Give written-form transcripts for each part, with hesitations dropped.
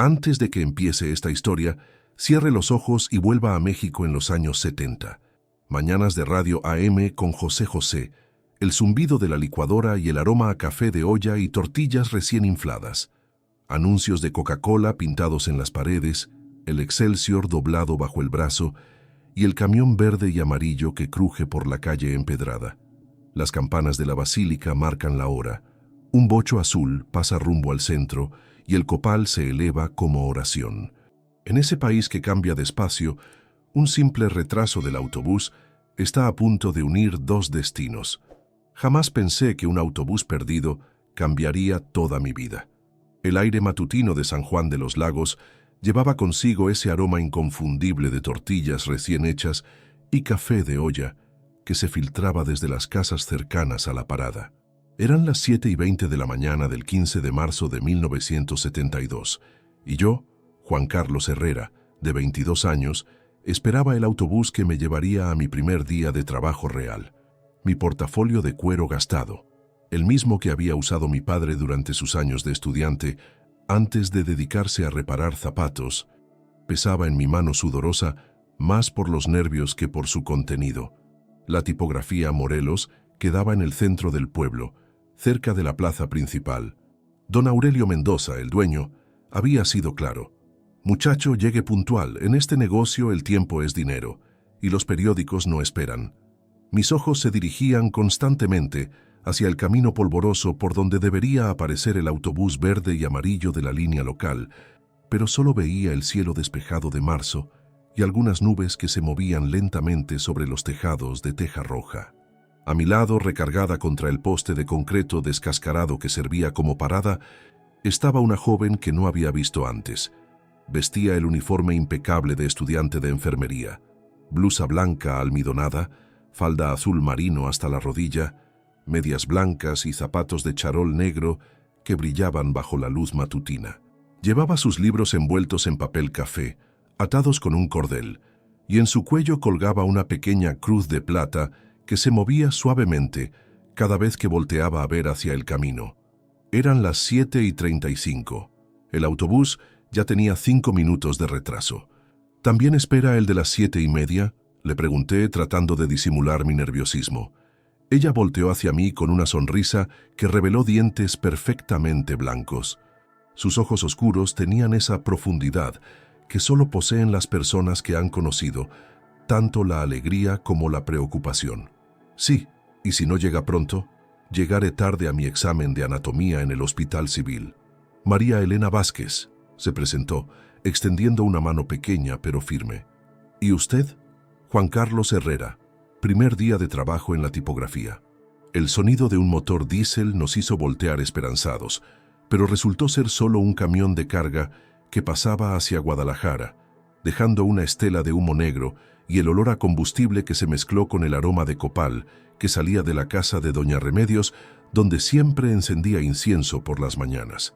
Antes de que empiece esta historia, cierre los ojos y vuelva a México en los años 70. Mañanas de Radio AM con José José, el zumbido de la licuadora y el aroma a café de olla y tortillas recién infladas. Anuncios de Coca-Cola pintados en las paredes, el Excelsior doblado bajo el brazo y el camión verde y amarillo que cruje por la calle empedrada. Las campanas de la basílica marcan la hora. Un bocho azul pasa rumbo al centro y el copal se eleva como oración. En ese país que cambia despacio, un simple retraso del autobús está a punto de unir dos destinos. Jamás pensé que un autobús perdido cambiaría toda mi vida. El aire matutino de San Juan de los Lagos llevaba consigo ese aroma inconfundible de tortillas recién hechas y café de olla que se filtraba desde las casas cercanas a la parada. Eran las 7:20 de la mañana del 15 de marzo de 1972, y yo, Juan Carlos Herrera, de 22 años, esperaba el autobús que me llevaría a mi primer día de trabajo real. Mi portafolio de cuero gastado, el mismo que había usado mi padre durante sus años de estudiante, antes de dedicarse a reparar zapatos, pesaba en mi mano sudorosa más por los nervios que por su contenido. La tipografía Morelos quedaba en el centro del pueblo, cerca de la plaza principal. Don Aurelio Mendoza, el dueño, había sido claro. Muchacho, llegue puntual, en este negocio el tiempo es dinero, y los periódicos no esperan. Mis ojos se dirigían constantemente hacia el camino polvoroso por donde debería aparecer el autobús verde y amarillo de la línea local, pero solo veía el cielo despejado de marzo y algunas nubes que se movían lentamente sobre los tejados de teja roja. A mi lado, recargada contra el poste de concreto descascarado que servía como parada, estaba una joven que no había visto antes. Vestía el uniforme impecable de estudiante de enfermería, blusa blanca almidonada, falda azul marino hasta la rodilla, medias blancas y zapatos de charol negro que brillaban bajo la luz matutina. Llevaba sus libros envueltos en papel café, atados con un cordel, y en su cuello colgaba una pequeña cruz de plata que se movía suavemente cada vez que volteaba a ver hacia el camino. Eran las 7:35. El autobús ya tenía 5 minutos de retraso. ¿También espera el de las 7:30? Le pregunté, tratando de disimular mi nerviosismo. Ella volteó hacia mí con una sonrisa que reveló dientes perfectamente blancos. Sus ojos oscuros tenían esa profundidad que solo poseen las personas que han conocido tanto la alegría como la preocupación. Sí, y si no llega pronto, llegaré tarde a mi examen de anatomía en el Hospital Civil. María Elena Vázquez, se presentó, extendiendo una mano pequeña pero firme. ¿Y usted? Juan Carlos Herrera, primer día de trabajo en la tipografía. El sonido de un motor diésel nos hizo voltear esperanzados, pero resultó ser solo un camión de carga que pasaba hacia Guadalajara, dejando una estela de humo negro y el olor a combustible que se mezcló con el aroma de copal que salía de la casa de Doña Remedios, donde siempre encendía incienso por las mañanas.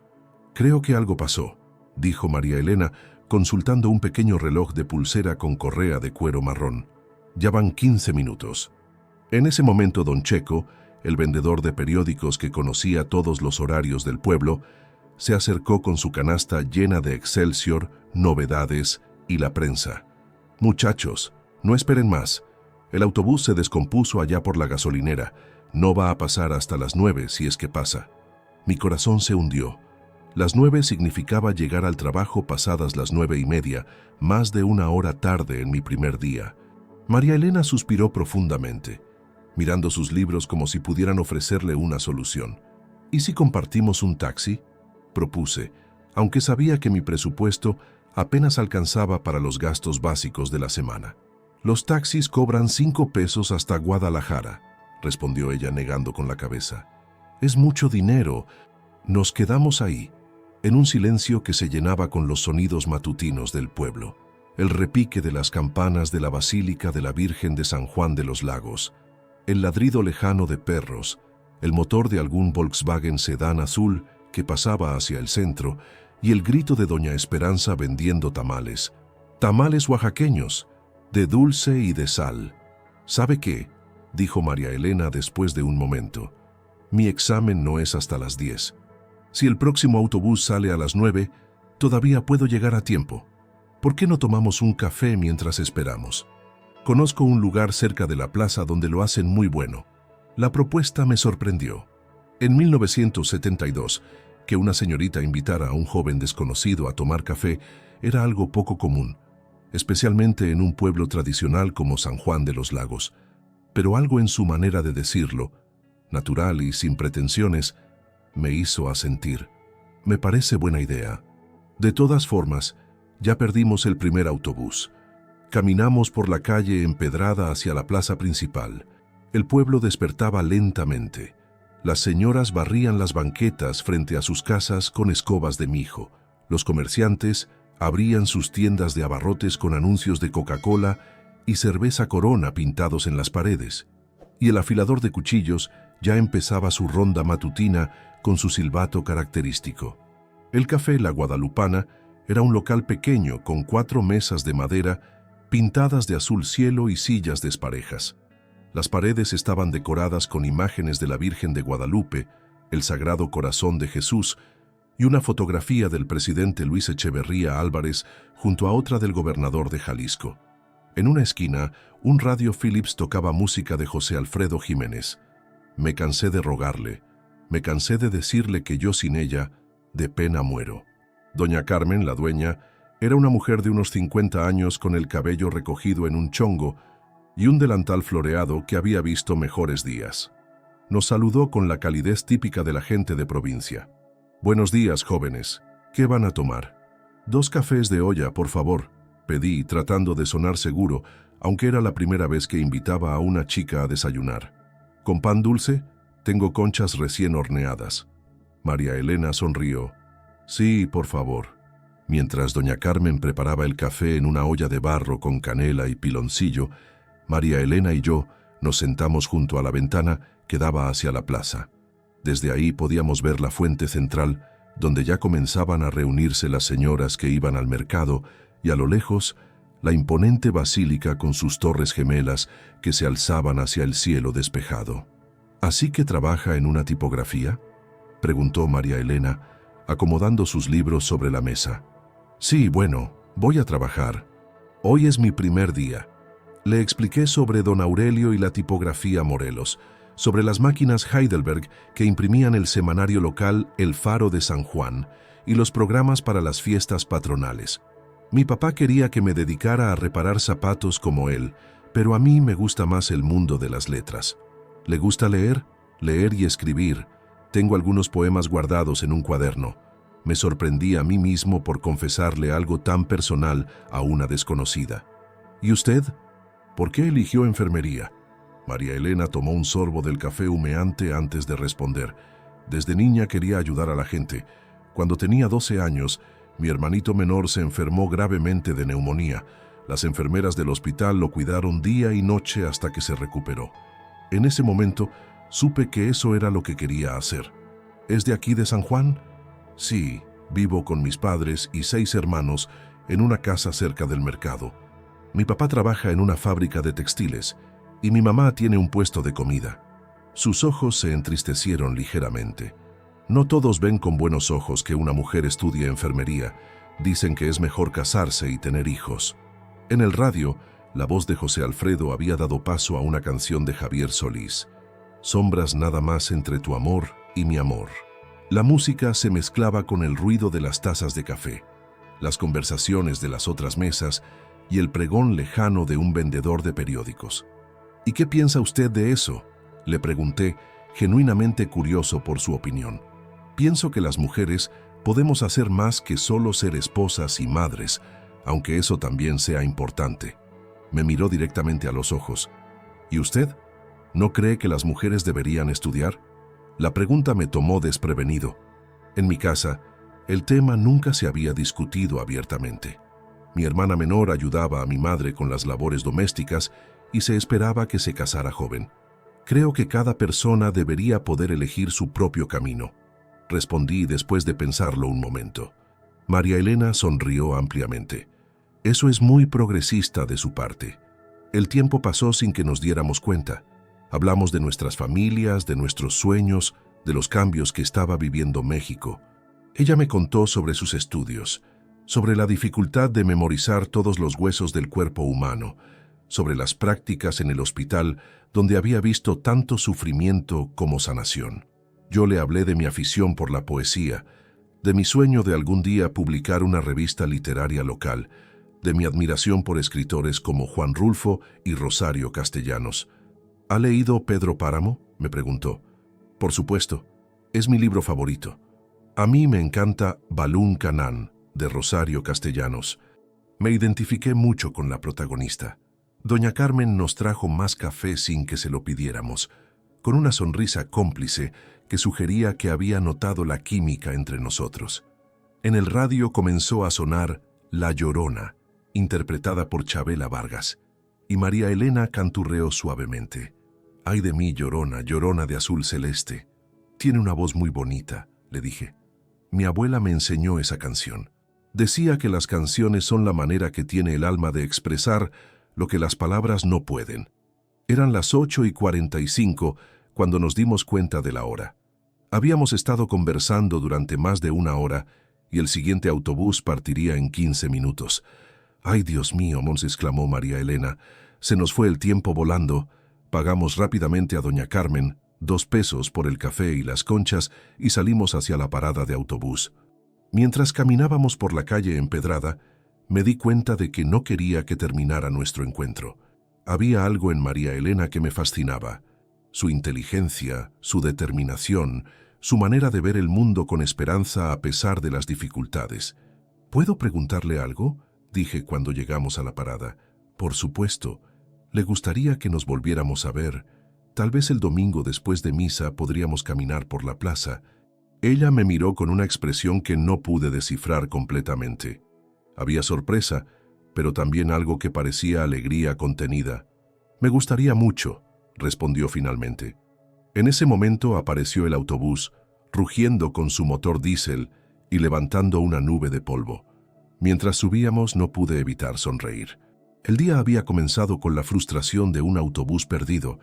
Creo que algo pasó, dijo María Elena, consultando un pequeño reloj de pulsera con correa de cuero marrón. Ya van 15 minutos. En ese momento don Checo, el vendedor de periódicos que conocía todos los horarios del pueblo, se acercó con su canasta llena de Excelsior, novedades y la prensa. Muchachos, no esperen más. El autobús se descompuso allá por la gasolinera. No va a pasar hasta las 9 si es que pasa. Mi corazón se hundió. Las 9 significaba llegar al trabajo pasadas las 9:30, más de una hora tarde en mi primer día. María Elena suspiró profundamente, mirando sus libros como si pudieran ofrecerle una solución. ¿Y si compartimos un taxi?, propuse, aunque sabía que mi presupuesto apenas alcanzaba para los gastos básicos de la semana. Los taxis cobran 5 pesos hasta Guadalajara, respondió ella negando con la cabeza. Es mucho dinero. Nos quedamos ahí, en un silencio que se llenaba con los sonidos matutinos del pueblo, el repique de las campanas de la Basílica de la Virgen de San Juan de los Lagos, el ladrido lejano de perros, el motor de algún Volkswagen sedán azul que pasaba hacia el centro y el grito de doña Esperanza vendiendo tamales oaxaqueños, de dulce y de sal. ¿Sabe qué?, dijo María Elena después de un momento. Mi examen no es hasta las 10. Si el próximo autobús sale a las 9, Todavía puedo llegar a tiempo. ¿Por qué no tomamos un café mientras esperamos? Conozco un lugar cerca de la plaza donde lo hacen muy bueno. La propuesta me sorprendió. En 1972, que una señorita invitara a un joven desconocido a tomar café era algo poco común, especialmente en un pueblo tradicional como San Juan de los Lagos. Pero algo en su manera de decirlo, natural y sin pretensiones, me hizo asentir. Me parece buena idea. De todas formas, ya perdimos el primer autobús. Caminamos por la calle empedrada hacia la plaza principal. El pueblo despertaba lentamente. Las señoras barrían las banquetas frente a sus casas con escobas de mijo. Los comerciantes abrían sus tiendas de abarrotes con anuncios de Coca-Cola y cerveza Corona pintados en las paredes. Y el afilador de cuchillos ya empezaba su ronda matutina con su silbato característico. El Café La Guadalupana era un local pequeño con 4 mesas de madera pintadas de azul cielo y sillas desparejas. Las paredes estaban decoradas con imágenes de la Virgen de Guadalupe, el Sagrado Corazón de Jesús y una fotografía del presidente Luis Echeverría Álvarez junto a otra del gobernador de Jalisco. En una esquina, un radio Philips tocaba música de José Alfredo Jiménez. Me cansé de rogarle, me cansé de decirle que yo sin ella, de pena muero. Doña Carmen, la dueña, era una mujer de unos 50 años con el cabello recogido en un chongo y un delantal floreado que había visto mejores días. Nos saludó con la calidez típica de la gente de provincia. «Buenos días, jóvenes. ¿Qué van a tomar?» «2 cafés de olla, por favor», pedí, tratando de sonar seguro, aunque era la primera vez que invitaba a una chica a desayunar. «¿Con pan dulce? Tengo conchas recién horneadas». María Elena sonrió. «Sí, por favor». Mientras doña Carmen preparaba el café en una olla de barro con canela y piloncillo, María Elena y yo nos sentamos junto a la ventana que daba hacia la plaza. Desde ahí podíamos ver la fuente central, donde ya comenzaban a reunirse las señoras que iban al mercado, y a lo lejos, la imponente basílica con sus torres gemelas que se alzaban hacia el cielo despejado. «¿Así que trabaja en una tipografía?», preguntó María Elena, acomodando sus libros sobre la mesa. «Sí, bueno, voy a trabajar. Hoy es mi primer día». Le expliqué sobre don Aurelio y la tipografía Morelos, sobre las máquinas Heidelberg que imprimían el semanario local El Faro de San Juan y los programas para las fiestas patronales. Mi papá quería que me dedicara a reparar zapatos como él, pero a mí me gusta más el mundo de las letras. ¿Le gusta leer? Leer y escribir. Tengo algunos poemas guardados en un cuaderno. Me sorprendí a mí mismo por confesarle algo tan personal a una desconocida. ¿Y usted? ¿Por qué eligió enfermería? María Elena tomó un sorbo del café humeante antes de responder. Desde niña quería ayudar a la gente. Cuando tenía 12 años, mi hermanito menor se enfermó gravemente de neumonía. Las enfermeras del hospital lo cuidaron día y noche hasta que se recuperó. En ese momento, supe que eso era lo que quería hacer. ¿Es de aquí de San Juan? Sí, vivo con mis padres y 6 hermanos en una casa cerca del mercado. Mi papá trabaja en una fábrica de textiles y mi mamá tiene un puesto de comida. Sus ojos se entristecieron ligeramente. No todos ven con buenos ojos que una mujer estudie enfermería. Dicen que es mejor casarse y tener hijos. En el radio, la voz de José Alfredo había dado paso a una canción de Javier Solís. Sombras nada más entre tu amor y mi amor. La música se mezclaba con el ruido de las tazas de café, las conversaciones de las otras mesas y el pregón lejano de un vendedor de periódicos. ¿Y qué piensa usted de eso?, le pregunté, genuinamente curioso por su opinión. Pienso que las mujeres podemos hacer más que solo ser esposas y madres, aunque eso también sea importante. Me miró directamente a los ojos. ¿Y usted? ¿No cree que las mujeres deberían estudiar? La pregunta me tomó desprevenido. En mi casa, el tema nunca se había discutido abiertamente. Mi hermana menor ayudaba a mi madre con las labores domésticas y se esperaba que se casara joven. Creo que cada persona debería poder elegir su propio camino, respondí después de pensarlo un momento. María Elena sonrió ampliamente. Eso es muy progresista de su parte. El tiempo pasó sin que nos diéramos cuenta. Hablamos de nuestras familias, de nuestros sueños, de los cambios que estaba viviendo México. Ella me contó sobre sus estudios, sobre la dificultad de memorizar todos los huesos del cuerpo humano, sobre las prácticas en el hospital donde había visto tanto sufrimiento como sanación. Yo le hablé de mi afición por la poesía, de mi sueño de algún día publicar una revista literaria local, de mi admiración por escritores como Juan Rulfo y Rosario Castellanos. ¿Ha leído Pedro Páramo?, me preguntó. Por supuesto, es mi libro favorito. A mí me encanta Balún Canán, de Rosario Castellanos. Me identifiqué mucho con la protagonista. Doña Carmen nos trajo más café sin que se lo pidiéramos, con una sonrisa cómplice que sugería que había notado la química entre nosotros. En el radio comenzó a sonar La Llorona, interpretada por Chabela Vargas, y María Elena canturreó suavemente. «Ay de mí, llorona, llorona de azul celeste. Tiene una voz muy bonita», le dije. Mi abuela me enseñó esa canción. Decía que las canciones son la manera que tiene el alma de expresar lo que las palabras no pueden. Eran las 8:45 cuando nos dimos cuenta de la hora. Habíamos estado conversando durante más de una hora y el siguiente autobús partiría en 15 minutos. «Ay, Dios mío», exclamó María Elena, «se nos fue el tiempo volando». Pagamos rápidamente a doña Carmen 2 pesos por el café y las conchas y salimos hacia la parada de autobús. Mientras caminábamos por la calle empedrada, me di cuenta de que no quería que terminara nuestro encuentro. Había algo en María Elena que me fascinaba. Su inteligencia, su determinación, su manera de ver el mundo con esperanza a pesar de las dificultades. «¿Puedo preguntarle algo?», dije cuando llegamos a la parada. «Por supuesto. Le gustaría que nos volviéramos a ver. Tal vez el domingo después de misa podríamos caminar por la plaza». Ella me miró con una expresión que no pude descifrar completamente. Había sorpresa, pero también algo que parecía alegría contenida. «Me gustaría mucho», respondió finalmente. En ese momento apareció el autobús, rugiendo con su motor diésel y levantando una nube de polvo. Mientras subíamos no pude evitar sonreír. El día había comenzado con la frustración de un autobús perdido,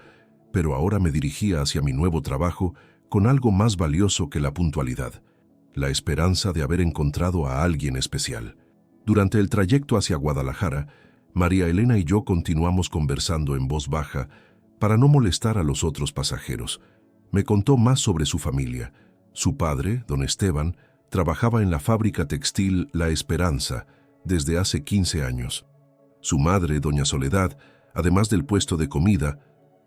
pero ahora me dirigía hacia mi nuevo trabajo con algo más valioso que la puntualidad, la esperanza de haber encontrado a alguien especial. Durante el trayecto hacia Guadalajara, María Elena y yo continuamos conversando en voz baja para no molestar a los otros pasajeros. Me contó más sobre su familia. Su padre, don Esteban, trabajaba en la fábrica textil La Esperanza desde hace 15 años. Su madre, doña Soledad, además del puesto de comida,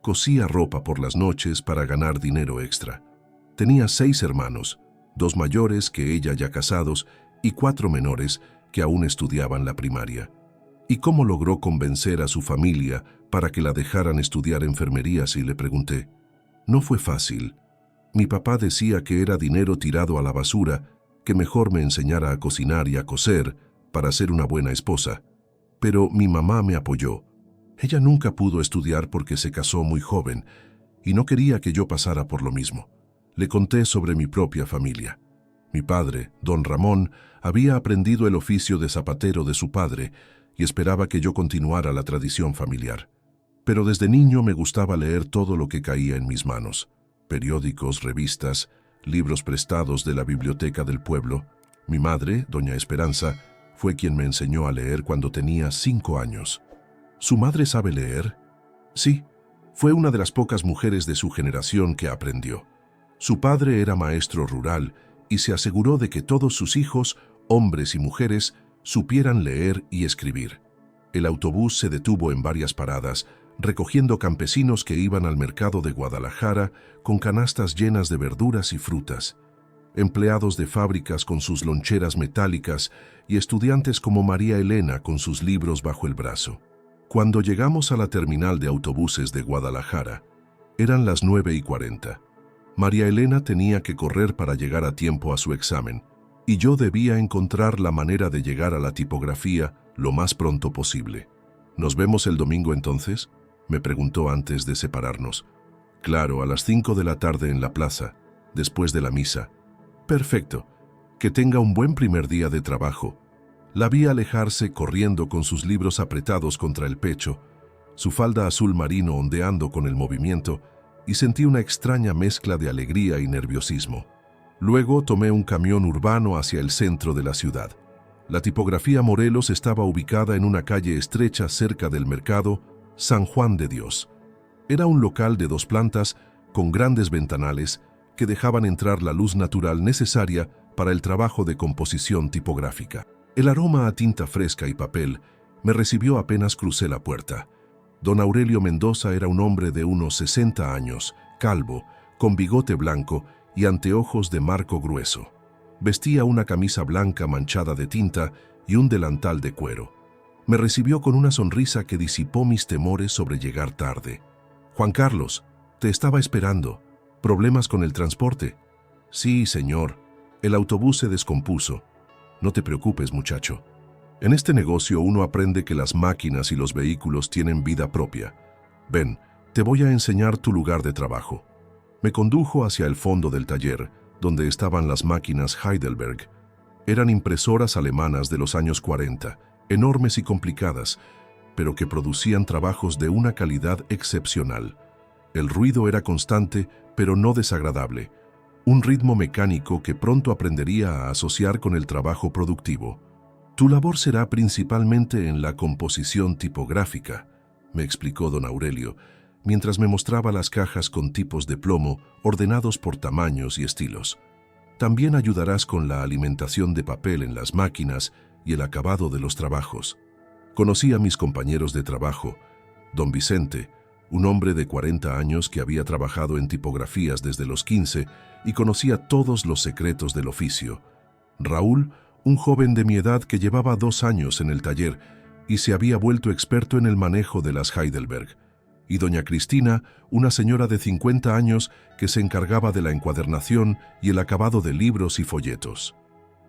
cosía ropa por las noches para ganar dinero extra. Tenía 6 hermanos, 2 mayores que ella ya casados y 4 menores que aún estudiaban la primaria. ¿Y cómo logró convencer a su familia para que la dejaran estudiar enfermería? Si le pregunté. No fue fácil. Mi papá decía que era dinero tirado a la basura, que mejor me enseñara a cocinar y a coser para ser una buena esposa. Pero mi mamá me apoyó. Ella nunca pudo estudiar porque se casó muy joven y no quería que yo pasara por lo mismo. Le conté sobre mi propia familia. Mi padre, don Ramón, había aprendido el oficio de zapatero de su padre y esperaba que yo continuara la tradición familiar. Pero desde niño me gustaba leer todo lo que caía en mis manos: periódicos, revistas, libros prestados de la biblioteca del pueblo. Mi madre, doña Esperanza, fue quien me enseñó a leer cuando tenía 5 años. ¿Su madre sabe leer? Sí, fue una de las pocas mujeres de su generación que aprendió. Su padre era maestro rural y se aseguró de que todos sus hijos, hombres y mujeres, supieran leer y escribir. El autobús se detuvo en varias paradas, recogiendo campesinos que iban al mercado de Guadalajara con canastas llenas de verduras y frutas, empleados de fábricas con sus loncheras metálicas y estudiantes como María Elena con sus libros bajo el brazo. Cuando llegamos a la terminal de autobuses de Guadalajara, eran las 9:40. María Elena tenía que correr para llegar a tiempo a su examen, y yo debía encontrar la manera de llegar a la tipografía lo más pronto posible. ¿Nos vemos el domingo entonces?, me preguntó antes de separarnos. Claro, a las 5 de la tarde en la plaza, después de la misa. Perfecto. Que tenga un buen primer día de trabajo. La vi alejarse corriendo con sus libros apretados contra el pecho, su falda azul marino ondeando con el movimiento, y sentí una extraña mezcla de alegría y nerviosismo. Luego tomé un camión urbano hacia el centro de la ciudad. La tipografía Morelos estaba ubicada en una calle estrecha cerca del mercado San Juan de Dios. Era un local de 2 plantas con grandes ventanales que dejaban entrar la luz natural necesaria para el trabajo de composición tipográfica. El aroma a tinta fresca y papel me recibió apenas crucé la puerta. Don Aurelio Mendoza era un hombre de unos 60 años, calvo, con bigote blanco y anteojos de marco grueso. Vestía una camisa blanca manchada de tinta y un delantal de cuero. Me recibió con una sonrisa que disipó mis temores sobre llegar tarde. «Juan Carlos, te estaba esperando. ¿Problemas con el transporte?» «Sí, señor. El autobús se descompuso. No te preocupes, muchacho. En este negocio uno aprende que las máquinas y los vehículos tienen vida propia. Ven, te voy a enseñar tu lugar de trabajo». Me condujo hacia el fondo del taller, donde estaban las máquinas Heidelberg. Eran impresoras alemanas de los años 40, enormes y complicadas, pero que producían trabajos de una calidad excepcional. El ruido era constante, pero no desagradable. Un ritmo mecánico que pronto aprendería a asociar con el trabajo productivo. «Tu labor será principalmente en la composición tipográfica», me explicó don Aurelio, mientras me mostraba las cajas con tipos de plomo ordenados por tamaños y estilos. «También ayudarás con la alimentación de papel en las máquinas y el acabado de los trabajos». Conocí a mis compañeros de trabajo, don Vicente, un hombre de 40 años que había trabajado en tipografías desde los 15 y conocía todos los secretos del oficio. Raúl, un joven de mi edad que llevaba 2 años en el taller y se había vuelto experto en el manejo de las Heidelberg. Y doña Cristina, una señora de 50 años que se encargaba de la encuadernación y el acabado de libros y folletos.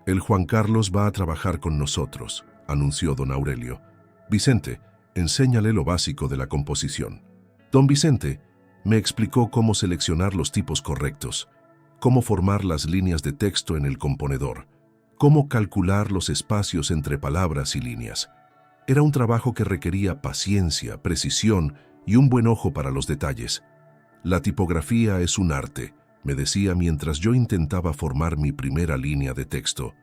«El Juan Carlos va a trabajar con nosotros», anunció don Aurelio. «Vicente, enséñale lo básico de la composición». Don Vicente me explicó cómo seleccionar los tipos correctos, cómo formar las líneas de texto en el componedor, cómo calcular los espacios entre palabras y líneas. Era un trabajo que requería paciencia, precisión y un buen ojo para los detalles. «La tipografía es un arte», me decía mientras yo intentaba formar mi primera línea de texto.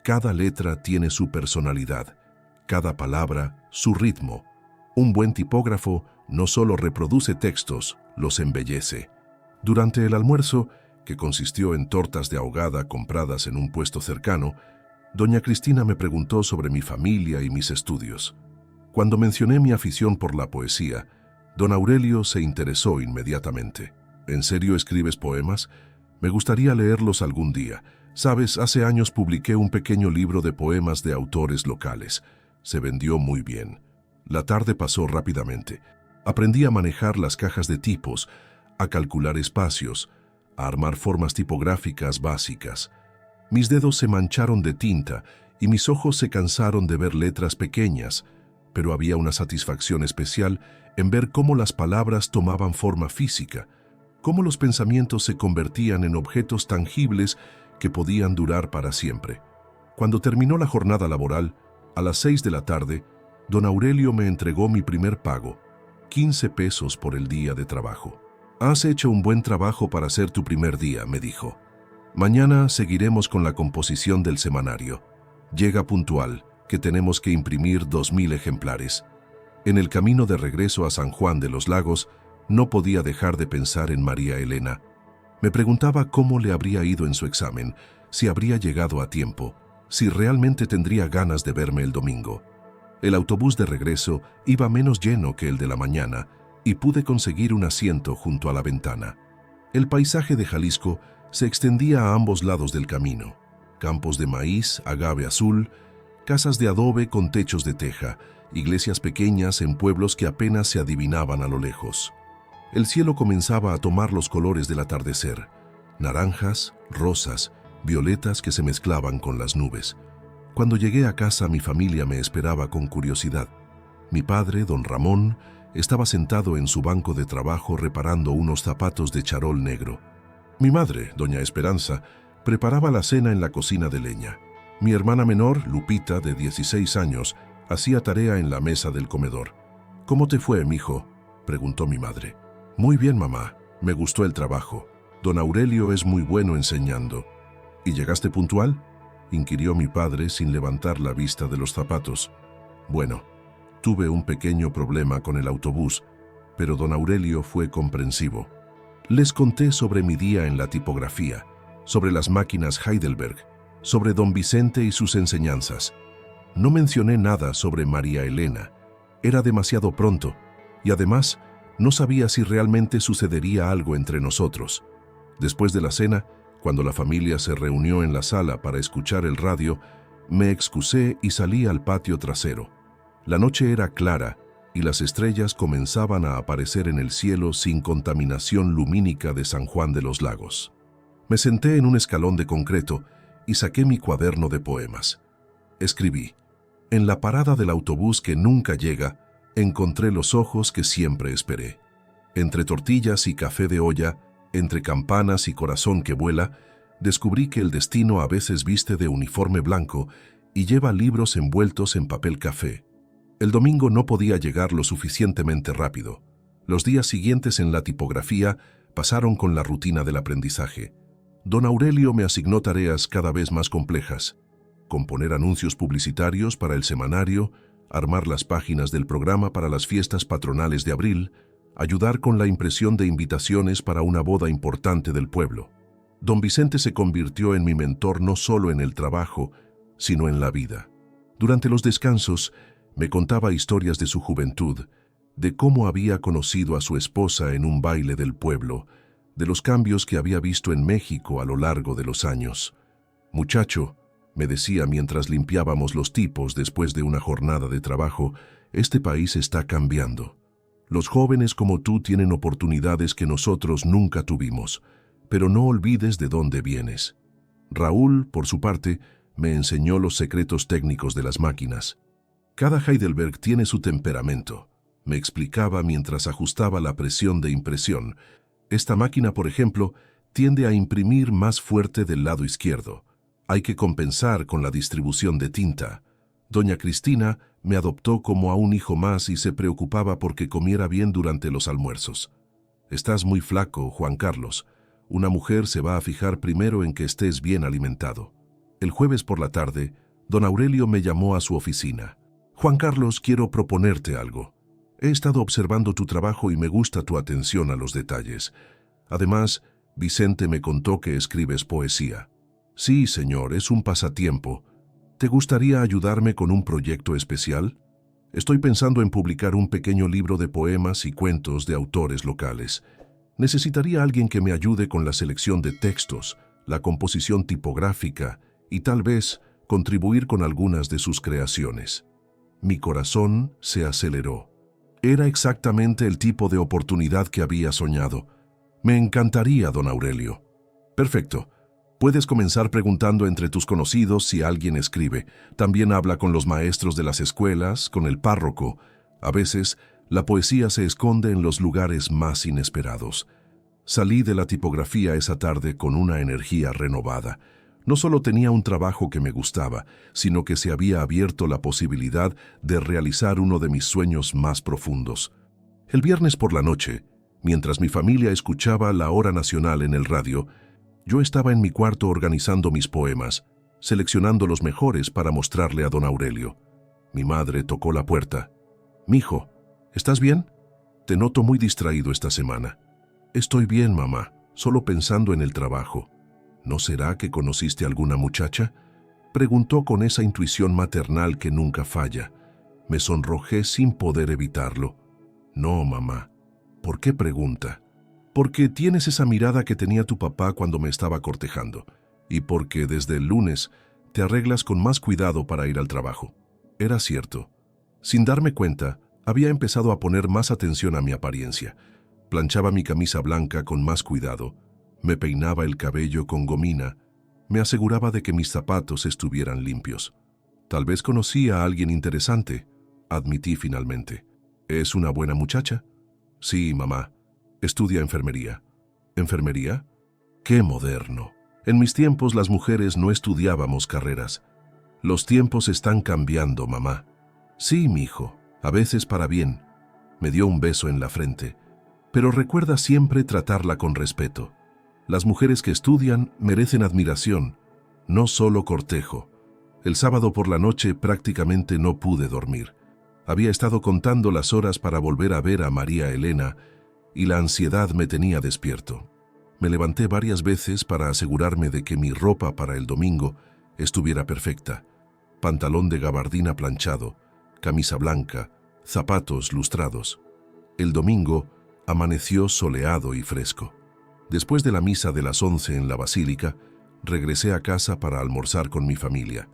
«Cada letra tiene su personalidad, cada palabra su ritmo. Un buen tipógrafo no solo reproduce textos, los embellece». Durante el almuerzo, que consistió en tortas de ahogada compradas en un puesto cercano, doña Cristina me preguntó sobre mi familia y mis estudios. Cuando mencioné mi afición por la poesía, don Aurelio se interesó inmediatamente. «¿En serio escribes poemas? Me gustaría leerlos algún día. Sabes, hace años publiqué un pequeño libro de poemas de autores locales. Se vendió muy bien». La tarde pasó rápidamente. Aprendí a manejar las cajas de tipos, a calcular espacios, a armar formas tipográficas básicas. Mis dedos se mancharon de tinta y mis ojos se cansaron de ver letras pequeñas, pero había una satisfacción especial en ver cómo las palabras tomaban forma física, cómo los pensamientos se convertían en objetos tangibles que podían durar para siempre. Cuando terminó la jornada laboral, a las 6 de la tarde, don Aurelio me entregó mi primer pago, 15 pesos por el día de trabajo. «Has hecho un buen trabajo para ser tu primer día», me dijo. «Mañana seguiremos con la composición del semanario. Llega puntual, que tenemos que imprimir 2000 ejemplares». En el camino de regreso a San Juan de los Lagos, no podía dejar de pensar en María Elena. Me preguntaba cómo le habría ido en su examen, si habría llegado a tiempo, si realmente tendría ganas de verme el domingo. El autobús de regreso iba menos lleno que el de la mañana y pude conseguir un asiento junto a la ventana. El paisaje de Jalisco se extendía a ambos lados del camino. Campos de maíz, agave azul, casas de adobe con techos de teja, iglesias pequeñas en pueblos que apenas se adivinaban a lo lejos. El cielo comenzaba a tomar los colores del atardecer, naranjas, rosas, violetas que se mezclaban con las nubes. Cuando llegué a casa, mi familia me esperaba con curiosidad. Mi padre, don Ramón, estaba sentado en su banco de trabajo reparando unos zapatos de charol negro. Mi madre, doña Esperanza, preparaba la cena en la cocina de leña. Mi hermana menor, Lupita, de 16 años, hacía tarea en la mesa del comedor. «¿Cómo te fue, mijo?», preguntó mi madre. «Muy bien, mamá. Me gustó el trabajo. Don Aurelio es muy bueno enseñando. ¿Y llegaste puntual?, inquirió mi padre sin levantar la vista de los zapatos. Bueno, tuve un pequeño problema con el autobús, pero don Aurelio fue comprensivo. Les conté sobre mi día en la tipografía, sobre las máquinas Heidelberg, sobre don Vicente y sus enseñanzas. No mencioné nada sobre María Elena. Era demasiado pronto, y además no sabía si realmente sucedería algo entre nosotros. Después de la cena, cuando la familia se reunió en la sala para escuchar el radio, me excusé y salí al patio trasero. La noche era clara y las estrellas comenzaban a aparecer en el cielo sin contaminación lumínica de San Juan de los Lagos. Me senté en un escalón de concreto y saqué mi cuaderno de poemas. Escribí: en la parada del autobús que nunca llega, encontré los ojos que siempre esperé. Entre tortillas y café de olla, entre campanas y corazón que vuela, descubrí que el destino a veces viste de uniforme blanco y lleva libros envueltos en papel café. El domingo no podía llegar lo suficientemente rápido. Los días siguientes en la tipografía pasaron con la rutina del aprendizaje. Don Aurelio me asignó tareas cada vez más complejas: componer anuncios publicitarios para el semanario, armar las páginas del programa para las fiestas patronales de abril, ayudar con la impresión de invitaciones para una boda importante del pueblo. Don Vicente se convirtió en mi mentor no solo en el trabajo, sino en la vida. Durante los descansos, me contaba historias de su juventud, de cómo había conocido a su esposa en un baile del pueblo, de los cambios que había visto en México a lo largo de los años. «Muchacho», me decía mientras limpiábamos los tipos después de una jornada de trabajo, «este país está cambiando. Los jóvenes como tú tienen oportunidades que nosotros nunca tuvimos, pero no olvides de dónde vienes». Raúl, por su parte, me enseñó los secretos técnicos de las máquinas. «Cada Heidelberg tiene su temperamento», me explicaba mientras ajustaba la presión de impresión. «Esta máquina, por ejemplo, tiende a imprimir más fuerte del lado izquierdo. Hay que compensar con la distribución de tinta». Doña Cristina me adoptó como a un hijo más y se preocupaba porque comiera bien durante los almuerzos. «Estás muy flaco, Juan Carlos. Una mujer se va a fijar primero en que estés bien alimentado». El jueves por la tarde, don Aurelio me llamó a su oficina. «Juan Carlos, quiero proponerte algo. He estado observando tu trabajo y me gusta tu atención a los detalles. Además, Vicente me contó que escribes poesía». «Sí, señor, es un pasatiempo. ¿Te gustaría ayudarme con un proyecto especial? Estoy pensando en publicar un pequeño libro de poemas y cuentos de autores locales. Necesitaría alguien que me ayude con la selección de textos, la composición tipográfica y tal vez contribuir con algunas de sus creaciones». Mi corazón se aceleró. Era exactamente el tipo de oportunidad que había soñado. «Me encantaría, don Aurelio». «Perfecto. Puedes comenzar preguntando entre tus conocidos si alguien escribe. También habla con los maestros de las escuelas, con el párroco. A veces, la poesía se esconde en los lugares más inesperados». Salí de la tipografía esa tarde con una energía renovada. No solo tenía un trabajo que me gustaba, sino que se había abierto la posibilidad de realizar uno de mis sueños más profundos. El viernes por la noche, mientras mi familia escuchaba la hora nacional en el radio, yo estaba en mi cuarto organizando mis poemas, seleccionando los mejores para mostrarle a don Aurelio. Mi madre tocó la puerta. «Mijo, ¿estás bien? Te noto muy distraído esta semana». «Estoy bien, mamá, solo pensando en el trabajo». «¿No será que conociste a alguna muchacha?», preguntó con esa intuición maternal que nunca falla. Me sonrojé sin poder evitarlo. «No, mamá». «¿Por qué pregunta?» «Porque tienes esa mirada que tenía tu papá cuando me estaba cortejando, y porque desde el lunes te arreglas con más cuidado para ir al trabajo». Era cierto. Sin darme cuenta, había empezado a poner más atención a mi apariencia. Planchaba mi camisa blanca con más cuidado, me peinaba el cabello con gomina, me aseguraba de que mis zapatos estuvieran limpios. «Tal vez conocí a alguien interesante», admití finalmente. «¿Es una buena muchacha?» «Sí, mamá. Estudia enfermería». «¿Enfermería? ¡Qué moderno! En mis tiempos las mujeres no estudiábamos carreras». «Los tiempos están cambiando, mamá». «Sí, mijo, a veces para bien». Me dio un beso en la frente. «Pero recuerda siempre tratarla con respeto. Las mujeres que estudian merecen admiración, no solo cortejo. El sábado por la noche prácticamente no pude dormir. Había estado contando las horas para volver a ver a María Elena y la ansiedad me tenía despierto. Me levanté varias veces para asegurarme de que mi ropa para el domingo estuviera perfecta. Pantalón de gabardina planchado, camisa blanca, zapatos lustrados. El domingo amaneció soleado y fresco. Después de la misa de las 11 en la basílica, regresé a casa para almorzar con mi familia.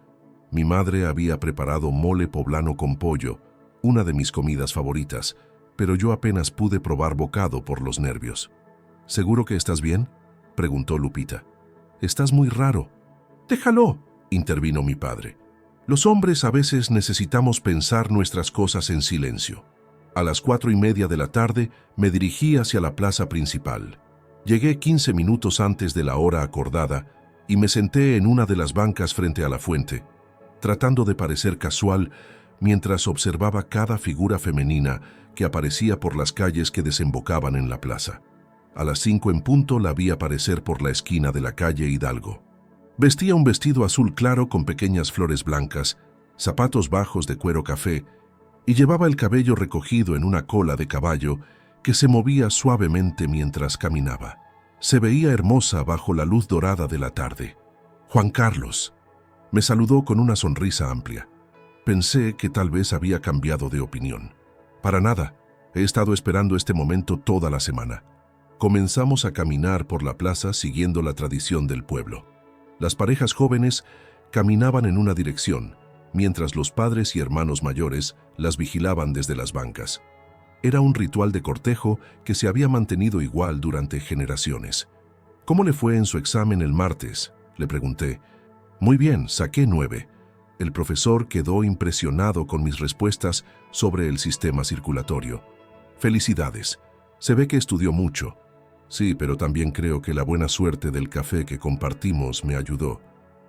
Mi madre había preparado mole poblano con pollo, una de mis comidas favoritas, pero yo apenas pude probar bocado por los nervios. ¿Seguro que estás bien?, preguntó Lupita. Estás muy raro. Déjalo, intervino mi padre. Los hombres a veces necesitamos pensar nuestras cosas en silencio. A las 4:30 de la tarde me dirigí hacia la plaza principal. Llegué 15 minutos antes de la hora acordada y me senté en una de las bancas frente a la fuente, tratando de parecer casual mientras observaba cada figura femenina que aparecía por las calles que desembocaban en la plaza. A las 5 en punto la vi aparecer por la esquina de la calle Hidalgo. Vestía un vestido azul claro con pequeñas flores blancas, zapatos bajos de cuero café y llevaba el cabello recogido en una cola de caballo que se movía suavemente mientras caminaba. Se veía hermosa bajo la luz dorada de la tarde. Juan Carlos, me saludó con una sonrisa amplia. Pensé que tal vez había cambiado de opinión. Para nada, he estado esperando este momento toda la semana. Comenzamos a caminar por la plaza siguiendo la tradición del pueblo. Las parejas jóvenes caminaban en una dirección, mientras los padres y hermanos mayores las vigilaban desde las bancas. Era un ritual de cortejo que se había mantenido igual durante generaciones. ¿Cómo le fue en su examen el martes?, le pregunté. Muy bien, saqué 9. El profesor quedó impresionado con mis respuestas sobre el sistema circulatorio. Felicidades. Se ve que estudió mucho. Sí, pero también creo que la buena suerte del café que compartimos me ayudó.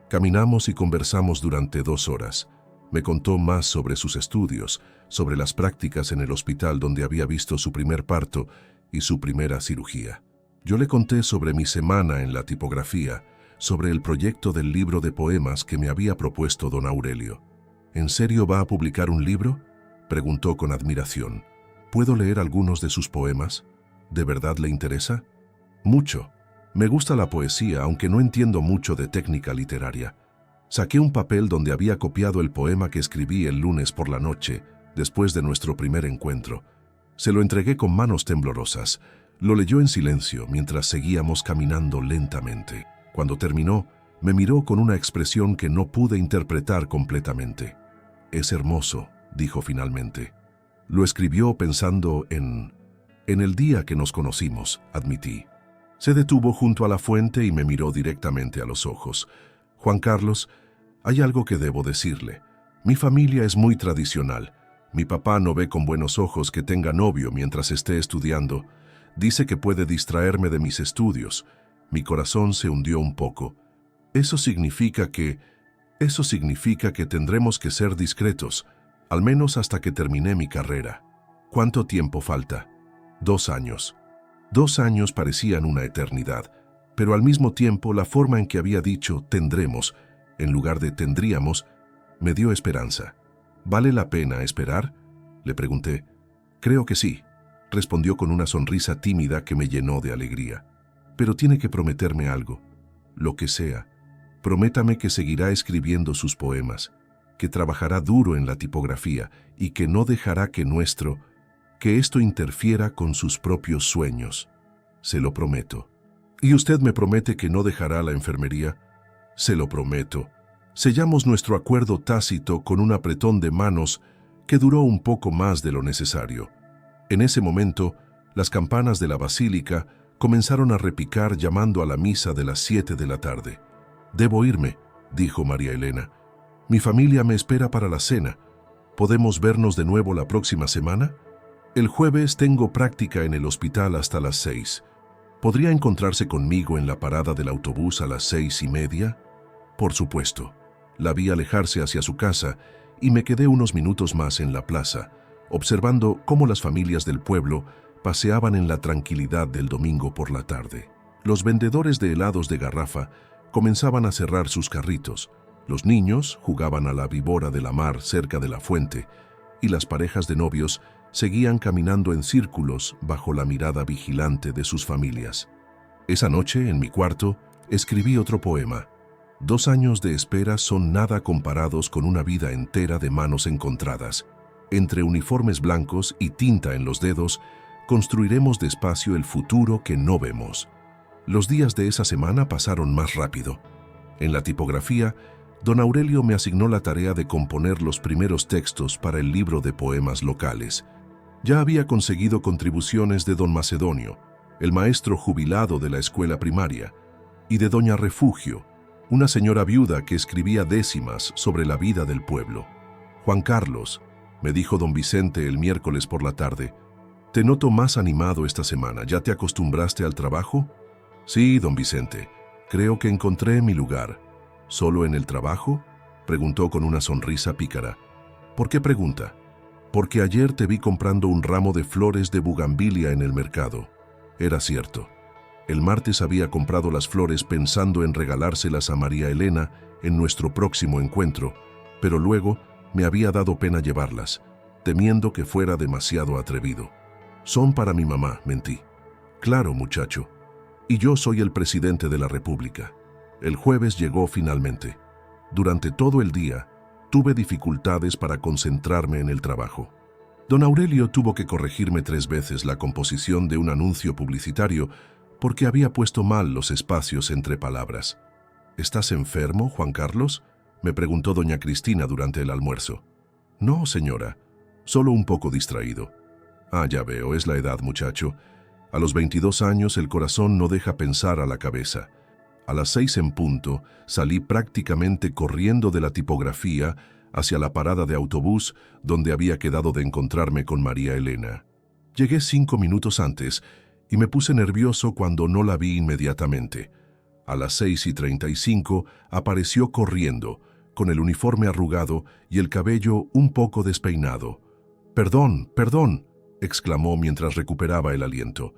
Caminamos y conversamos durante 2 horas. Me contó más sobre sus estudios, sobre las prácticas en el hospital donde había visto su primer parto y su primera cirugía. Yo le conté sobre mi semana en la tipografía, sobre el proyecto del libro de poemas que me había propuesto don Aurelio. ¿En serio va a publicar un libro?, preguntó con admiración. ¿Puedo leer algunos de sus poemas? ¿De verdad le interesa? Mucho. Me gusta la poesía, aunque no entiendo mucho de técnica literaria. Saqué un papel donde había copiado el poema que escribí el lunes por la noche, después de nuestro primer encuentro. Se lo entregué con manos temblorosas. Lo leyó en silencio mientras seguíamos caminando lentamente. Cuando terminó, me miró con una expresión que no pude interpretar completamente. Es hermoso, dijo finalmente. Lo escribió pensando en el día que nos conocimos, admití. Se detuvo junto a la fuente y me miró directamente a los ojos. Juan Carlos, hay algo que debo decirle. Mi familia es muy tradicional. Mi papá no ve con buenos ojos que tenga novio mientras esté estudiando. Dice que puede distraerme de mis estudios. Mi corazón se hundió un poco. Eso significa que tendremos que ser discretos, al menos hasta que termine mi carrera. ¿Cuánto tiempo falta? 2 años. 2 años parecían una eternidad, pero al mismo tiempo la forma en que había dicho tendremos, en lugar de tendríamos, me dio esperanza. ¿Vale la pena esperar?, le pregunté. Creo que sí, respondió con una sonrisa tímida que me llenó de alegría. Pero tiene que prometerme algo, lo que sea. Prométame que seguirá escribiendo sus poemas, que trabajará duro en la tipografía y que no dejará que esto interfiera con sus propios sueños. Se lo prometo. ¿Y usted me promete que no dejará la enfermería? Se lo prometo. Sellamos nuestro acuerdo tácito con un apretón de manos que duró un poco más de lo necesario. En ese momento, las campanas de la basílica comenzaron a repicar llamando a la misa de las 7 de la tarde. Debo irme, dijo María Elena. Mi familia me espera para la cena. ¿Podemos vernos de nuevo la próxima semana? El jueves tengo práctica en el hospital hasta las 6. ¿Podría encontrarse conmigo en la parada del autobús a las 6:30? Por supuesto. La vi alejarse hacia su casa y me quedé unos minutos más en la plaza, observando cómo las familias del pueblo paseaban en la tranquilidad del domingo por la tarde. Los vendedores de helados de garrafa Comenzaban a cerrar sus carritos. Los niños jugaban a la víbora de la mar cerca de la fuente y las parejas de novios seguían caminando en círculos bajo la mirada vigilante de sus familias. Esa noche, en mi cuarto, escribí otro poema. 2 años de espera son nada comparados con una vida entera de manos encontradas. Entre uniformes blancos y tinta en los dedos, construiremos despacio el futuro que no vemos. Los días de esa semana pasaron más rápido. En la tipografía, don Aurelio me asignó la tarea de componer los primeros textos para el libro de poemas locales. Ya había conseguido contribuciones de don Macedonio, el maestro jubilado de la escuela primaria, y de doña Refugio, una señora viuda que escribía décimas sobre la vida del pueblo. «Juan Carlos», me dijo don Vicente el miércoles por la tarde, «te noto más animado esta semana. ¿Ya te acostumbraste al trabajo?» «Sí, don Vicente, creo que encontré mi lugar». «¿Solo en el trabajo?», preguntó con una sonrisa pícara. «¿Por qué pregunta?» «Porque ayer te vi comprando un ramo de flores de bugambilia en el mercado». Era cierto. El martes había comprado las flores pensando en regalárselas a María Elena en nuestro próximo encuentro, pero luego me había dado pena llevarlas, temiendo que fuera demasiado atrevido. «Son para mi mamá», mentí. «Claro, muchacho. Y yo soy el presidente de la República». El jueves llegó finalmente. Durante todo el día, tuve dificultades para concentrarme en el trabajo. Don Aurelio tuvo que corregirme 3 veces la composición de un anuncio publicitario porque había puesto mal los espacios entre palabras. «¿Estás enfermo, Juan Carlos?», me preguntó doña Cristina durante el almuerzo. «No, señora, solo un poco distraído». «Ah, ya veo, es la edad, muchacho. A los 22 años el corazón no deja pensar a la cabeza». A las 6 en punto, salí prácticamente corriendo de la tipografía hacia la parada de autobús donde había quedado de encontrarme con María Elena. Llegué 5 minutos antes y me puse nervioso cuando no la vi inmediatamente. A las 6:35 apareció corriendo, con el uniforme arrugado y el cabello un poco despeinado. «Perdón, perdón», exclamó mientras recuperaba el aliento.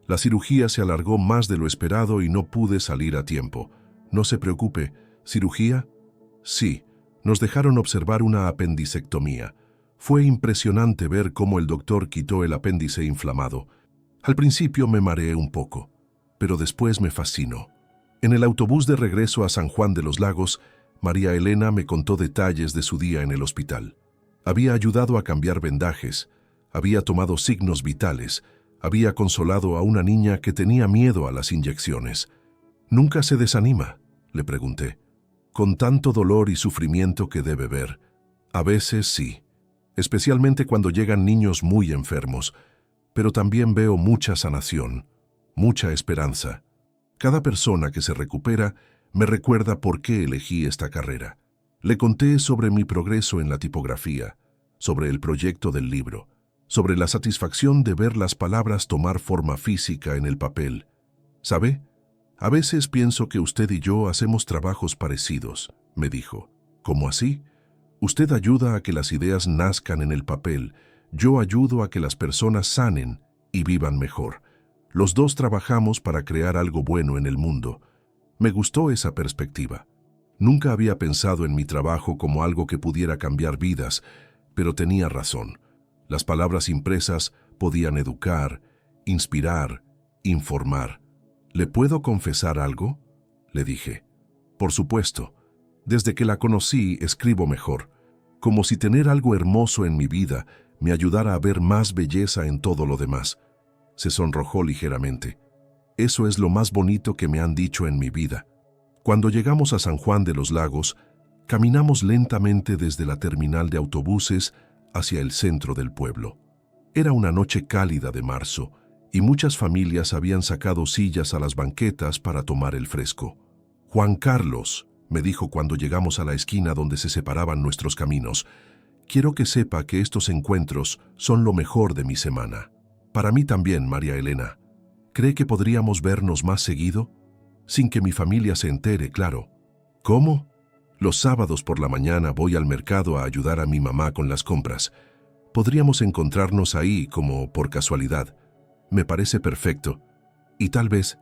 «La cirugía se alargó más de lo esperado y no pude salir a tiempo». «No se preocupe, ¿cirugía?» «Sí, nos dejaron observar una apendicectomía. Fue impresionante ver cómo el doctor quitó el apéndice inflamado. Al principio me mareé un poco, pero después me fascinó». En el autobús de regreso a San Juan de los Lagos, María Elena me contó detalles de su día en el hospital. Había ayudado a cambiar vendajes, había tomado signos vitales, había consolado a una niña que tenía miedo a las inyecciones. «¿Nunca se desanima?», le pregunté. «Con tanto dolor y sufrimiento que debe ver». «A veces sí, especialmente cuando llegan niños muy enfermos, pero también veo mucha sanación, mucha esperanza. Cada persona que se recupera me recuerda por qué elegí esta carrera». Le conté sobre mi progreso en la tipografía, sobre el proyecto del libro, sobre la satisfacción de ver las palabras tomar forma física en el papel. «¿Sabe? A veces pienso que usted y yo hacemos trabajos parecidos», me dijo. «¿Cómo así?» «Usted ayuda a que las ideas nazcan en el papel, yo ayudo a que las personas sanen y vivan mejor. Los dos trabajamos para crear algo bueno en el mundo». Me gustó esa perspectiva. Nunca había pensado en mi trabajo como algo que pudiera cambiar vidas, pero tenía razón. Las palabras impresas podían educar, inspirar, informar. «¿Le puedo confesar algo?», le dije. «Por supuesto. Desde que la conocí, escribo mejor, como si tener algo hermoso en mi vida me ayudara a ver más belleza en todo lo demás». Se sonrojó ligeramente. «Eso es lo más bonito que me han dicho en mi vida». Cuando llegamos a San Juan de los Lagos, caminamos lentamente desde la terminal de autobuses hacia el centro del pueblo. Era una noche cálida de marzo y muchas familias habían sacado sillas a las banquetas para tomar el fresco. «Juan Carlos», me dijo cuando llegamos a la esquina donde se separaban nuestros caminos, «quiero que sepa que estos encuentros son lo mejor de mi semana». «Para mí también, María Elena. ¿Cree que podríamos vernos más seguido?» «Sin que mi familia se entere, claro». «¿Cómo?» «Los sábados por la mañana voy al mercado a ayudar a mi mamá con las compras. Podríamos encontrarnos ahí como por casualidad». «Me parece perfecto. Y tal vez,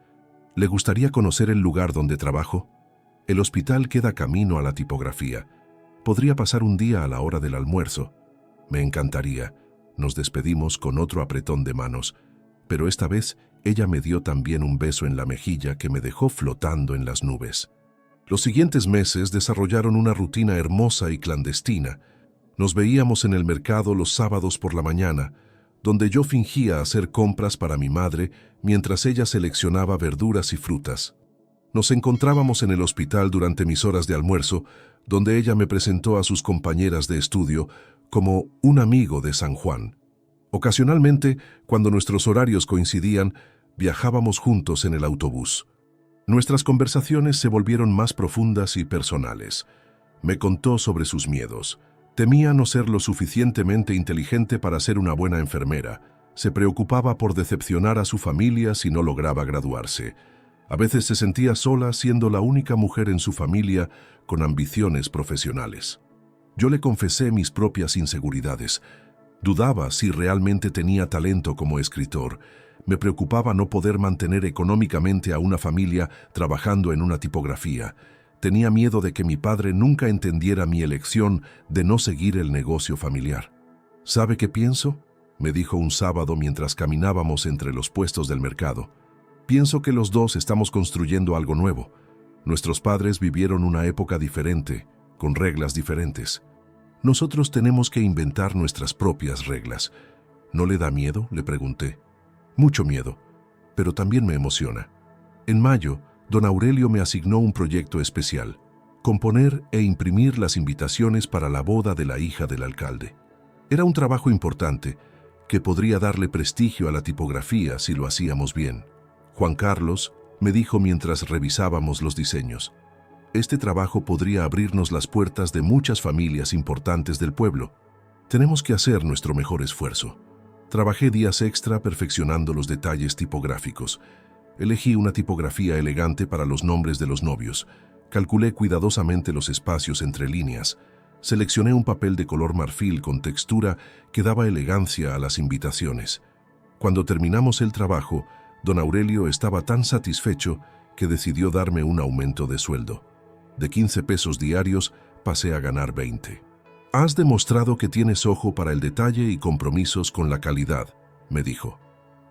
¿le gustaría conocer el lugar donde trabajo?» El hospital queda camino a la tipografía. Podría pasar un día a la hora del almuerzo. Me encantaría. Nos despedimos con otro apretón de manos, pero esta vez ella me dio también un beso en la mejilla que me dejó flotando en las nubes. Los siguientes meses desarrollaron una rutina hermosa y clandestina. Nos veíamos en el mercado los sábados por la mañana, donde yo fingía hacer compras para mi madre mientras ella seleccionaba verduras y frutas. Nos encontrábamos en el hospital durante mis horas de almuerzo, donde ella me presentó a sus compañeras de estudio como un amigo de San Juan. Ocasionalmente, cuando nuestros horarios coincidían, viajábamos juntos en el autobús. Nuestras conversaciones se volvieron más profundas y personales. Me contó sobre sus miedos. Temía no ser lo suficientemente inteligente para ser una buena enfermera. Se preocupaba por decepcionar a su familia si no lograba graduarse. A veces se sentía sola siendo la única mujer en su familia con ambiciones profesionales. Yo le confesé mis propias inseguridades. Dudaba si realmente tenía talento como escritor. Me preocupaba no poder mantener económicamente a una familia trabajando en una tipografía. Tenía miedo de que mi padre nunca entendiera mi elección de no seguir el negocio familiar. ¿Sabe qué pienso?, me dijo un sábado mientras caminábamos entre los puestos del mercado. Pienso que los dos estamos construyendo algo nuevo. Nuestros padres vivieron una época diferente, con reglas diferentes. Nosotros tenemos que inventar nuestras propias reglas. ¿No le da miedo?, le pregunté. Mucho miedo, pero también me emociona. En mayo, don Aurelio me asignó un proyecto especial: componer e imprimir las invitaciones para la boda de la hija del alcalde. Era un trabajo importante, que podría darle prestigio a la tipografía si lo hacíamos bien. Juan Carlos me dijo mientras revisábamos los diseños: este trabajo podría abrirnos las puertas de muchas familias importantes del pueblo. Tenemos que hacer nuestro mejor esfuerzo. Trabajé días extra perfeccionando los detalles tipográficos. Elegí una tipografía elegante para los nombres de los novios. Calculé cuidadosamente los espacios entre líneas. Seleccioné un papel de color marfil con textura que daba elegancia a las invitaciones. Cuando terminamos el trabajo, don Aurelio estaba tan satisfecho que decidió darme un aumento de sueldo. De 15 pesos diarios pasé a ganar 20. Has demostrado que tienes ojo para el detalle y compromisos con la calidad, me dijo.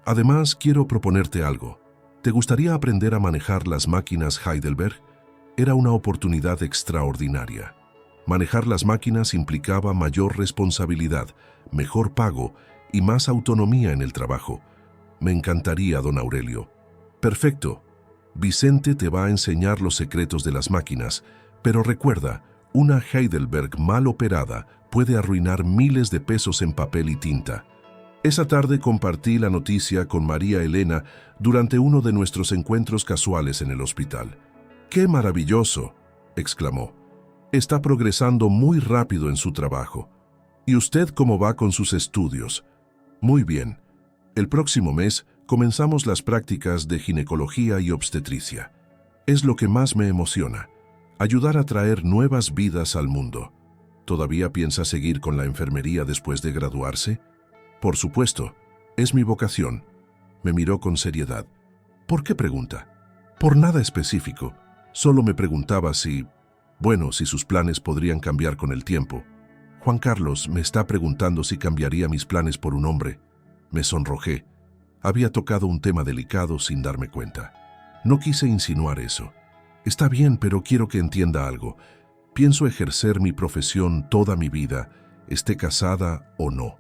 Además, quiero proponerte algo. ¿Te gustaría aprender a manejar las máquinas Heidelberg? Era una oportunidad extraordinaria. Manejar las máquinas implicaba mayor responsabilidad, mejor pago y más autonomía en el trabajo. Me encantaría, don Aurelio. Perfecto. Vicente te va a enseñar los secretos de las máquinas, pero recuerda, una Heidelberg mal operada puede arruinar miles de pesos en papel y tinta. Esa tarde compartí la noticia con María Elena durante uno de nuestros encuentros casuales en el hospital. ¡Qué maravilloso!, exclamó. Está progresando muy rápido en su trabajo. ¿Y usted cómo va con sus estudios? Muy bien. El próximo mes comenzamos las prácticas de ginecología y obstetricia. Es lo que más me emociona: ayudar a traer nuevas vidas al mundo. ¿Todavía piensa seguir con la enfermería después de graduarse? Por supuesto, es mi vocación. Me miró con seriedad. ¿Por qué pregunta? Por nada específico. Solo me preguntaba si sus planes podrían cambiar con el tiempo. Juan Carlos me está preguntando si cambiaría mis planes por un hombre. Me sonrojé. Había tocado un tema delicado sin darme cuenta. No quise insinuar eso. Está bien, pero quiero que entienda algo. Pienso ejercer mi profesión toda mi vida, esté casada o no.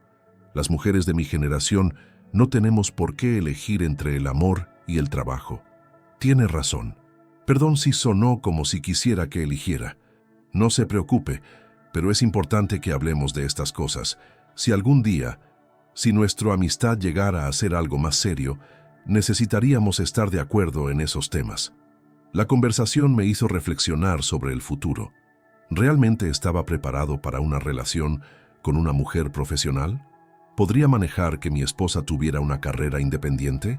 Las mujeres de mi generación no tenemos por qué elegir entre el amor y el trabajo. Tiene razón. Perdón si sonó como si quisiera que eligiera. No se preocupe, pero es importante que hablemos de estas cosas. Si algún día, si nuestra amistad llegara a ser algo más serio, necesitaríamos estar de acuerdo en esos temas. La conversación me hizo reflexionar sobre el futuro. ¿Realmente estaba preparado para una relación con una mujer profesional? ¿Podría manejar que mi esposa tuviera una carrera independiente?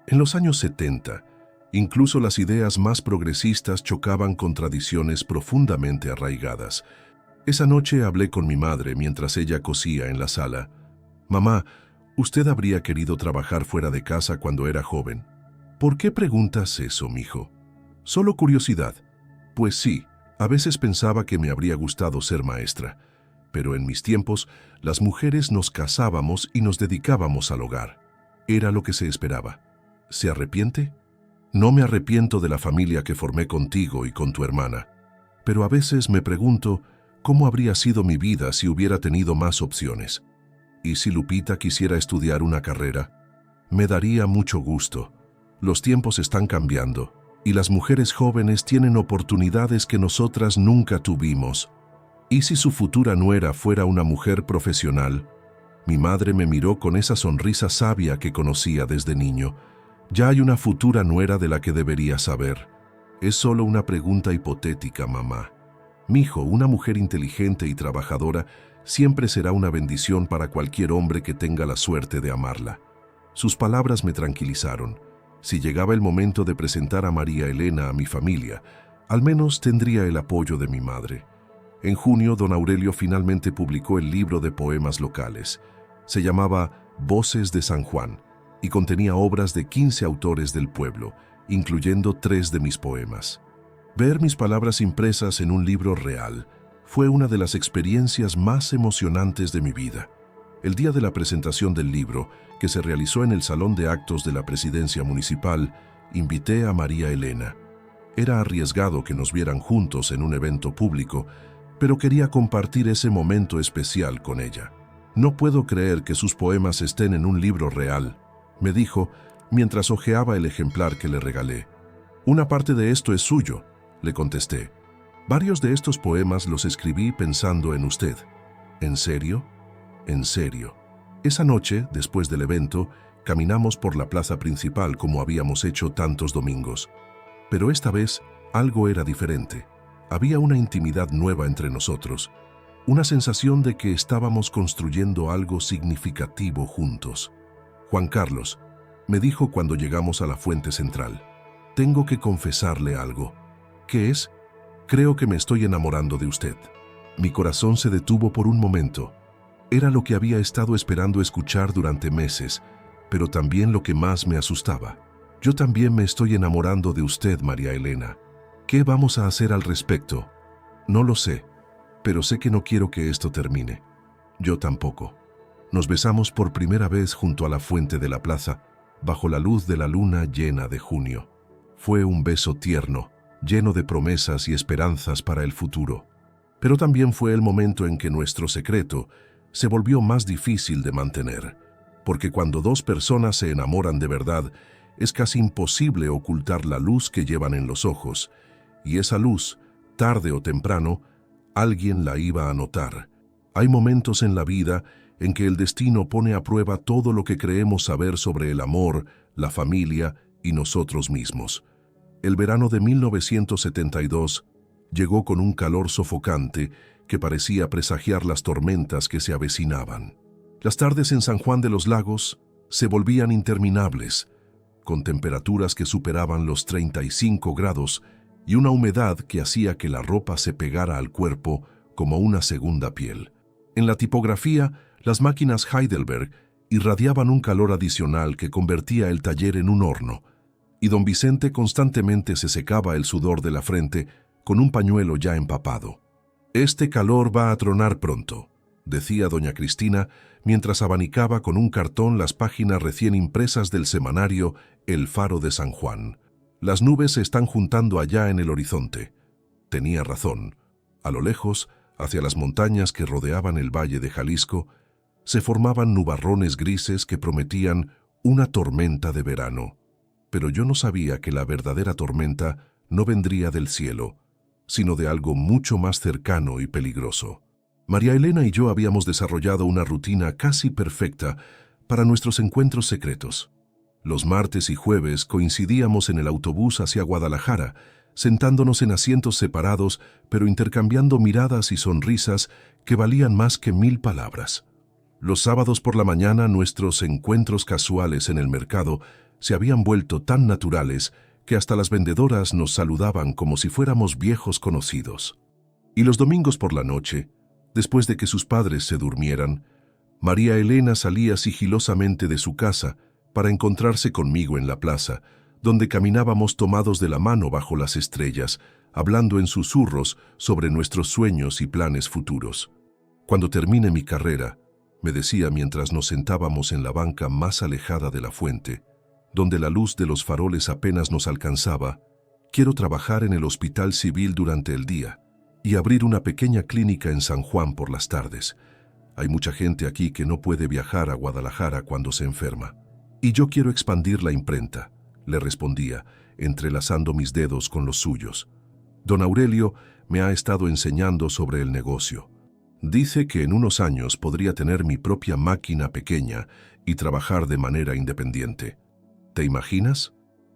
En los años 70, incluso las ideas más progresistas chocaban con tradiciones profundamente arraigadas. Esa noche hablé con mi madre mientras ella cosía en la sala. Mamá, ¿usted habría querido trabajar fuera de casa cuando era joven? ¿Por qué preguntas eso, mijo? Solo curiosidad. Pues sí, a veces pensaba que me habría gustado ser maestra, pero en mis tiempos las mujeres nos casábamos y nos dedicábamos al hogar. Era lo que se esperaba. ¿Se arrepiente? No me arrepiento de la familia que formé contigo y con tu hermana, pero a veces me pregunto cómo habría sido mi vida si hubiera tenido más opciones. ¿Y si Lupita quisiera estudiar una carrera? Me daría mucho gusto. Los tiempos están cambiando y las mujeres jóvenes tienen oportunidades que nosotras nunca tuvimos. ¿Y si su futura nuera fuera una mujer profesional? Mi madre me miró con esa sonrisa sabia que conocía desde niño. Ya hay una futura nuera de la que debería saber. Es solo una pregunta hipotética, mamá. Mijo, una mujer inteligente y trabajadora siempre será una bendición para cualquier hombre que tenga la suerte de amarla. Sus palabras me tranquilizaron. Si llegaba el momento de presentar a María Elena a mi familia, al menos tendría el apoyo de mi madre. En junio, don Aurelio finalmente publicó el libro de poemas locales. Se llamaba Voces de San Juan y contenía obras de 15 autores del pueblo, incluyendo 3 de mis poemas. Ver mis palabras impresas en un libro real fue una de las experiencias más emocionantes de mi vida. El día de la presentación del libro, que se realizó en el Salón de Actos de la Presidencia Municipal, invité a María Elena. Era arriesgado que nos vieran juntos en un evento público, pero quería compartir ese momento especial con ella. No puedo creer que sus poemas estén en un libro real, me dijo mientras hojeaba el ejemplar que le regalé. Una parte de esto es suyo, le contesté. Varios de estos poemas los escribí pensando en usted. ¿En serio? En serio. Esa noche, después del evento, caminamos por la plaza principal como habíamos hecho tantos domingos. Pero esta vez algo era diferente. Había una intimidad nueva entre nosotros, una sensación de que estábamos construyendo algo significativo juntos. Juan Carlos, me dijo cuando llegamos a la fuente central, tengo que confesarle algo. ¿Qué es? Creo que me estoy enamorando de usted. Mi corazón se detuvo por un momento. Era lo que había estado esperando escuchar durante meses, pero también lo que más me asustaba. Yo también me estoy enamorando de usted, María Elena. ¿Qué vamos a hacer al respecto? No lo sé, pero sé que no quiero que esto termine. Yo tampoco. Nos besamos por primera vez junto a la fuente de la plaza, bajo la luz de la luna llena de junio. Fue un beso tierno, lleno de promesas y esperanzas para el futuro. Pero también fue el momento en que nuestro secreto se volvió más difícil de mantener, porque cuando dos personas se enamoran de verdad, es casi imposible ocultar la luz que llevan en los ojos, y esa luz, tarde o temprano, alguien la iba a notar. Hay momentos en la vida en que el destino pone a prueba todo lo que creemos saber sobre el amor, la familia y nosotros mismos. El verano de 1972 llegó con un calor sofocante que parecía presagiar las tormentas que se avecinaban. Las tardes en San Juan de los Lagos se volvían interminables, con temperaturas que superaban los 35 grados y una humedad que hacía que la ropa se pegara al cuerpo como una segunda piel. En la tipografía, las máquinas Heidelberg irradiaban un calor adicional que convertía el taller en un horno, y don Vicente constantemente se secaba el sudor de la frente con un pañuelo ya empapado. «Este calor va a tronar pronto», decía doña Cristina mientras abanicaba con un cartón las páginas recién impresas del semanario El Faro de San Juan. «Las nubes se están juntando allá en el horizonte». Tenía razón. A lo lejos, hacia las montañas que rodeaban el valle de Jalisco, se formaban nubarrones grises que prometían una tormenta de verano. Pero yo no sabía que la verdadera tormenta no vendría del cielo, sino de algo mucho más cercano y peligroso. María Elena y yo habíamos desarrollado una rutina casi perfecta para nuestros encuentros secretos. Los martes y jueves coincidíamos en el autobús hacia Guadalajara, sentándonos en asientos separados, pero intercambiando miradas y sonrisas que valían más que 1000 palabras. Los sábados por la mañana nuestros encuentros casuales en el mercado se habían vuelto tan naturales que hasta las vendedoras nos saludaban como si fuéramos viejos conocidos. Y los domingos por la noche, después de que sus padres se durmieran, María Elena salía sigilosamente de su casa para encontrarse conmigo en la plaza, donde caminábamos tomados de la mano bajo las estrellas, hablando en susurros sobre nuestros sueños y planes futuros. Cuando termine mi carrera, me decía mientras nos sentábamos en la banca más alejada de la fuente, donde la luz de los faroles apenas nos alcanzaba, quiero trabajar en el hospital civil durante el día y abrir una pequeña clínica en San Juan por las tardes. Hay mucha gente aquí que no puede viajar a Guadalajara cuando se enferma. Y yo quiero expandir la imprenta, le respondía, entrelazando mis dedos con los suyos. Don Aurelio me ha estado enseñando sobre el negocio. Dice que en unos años podría tener mi propia máquina pequeña y trabajar de manera independiente. ¿Te imaginas?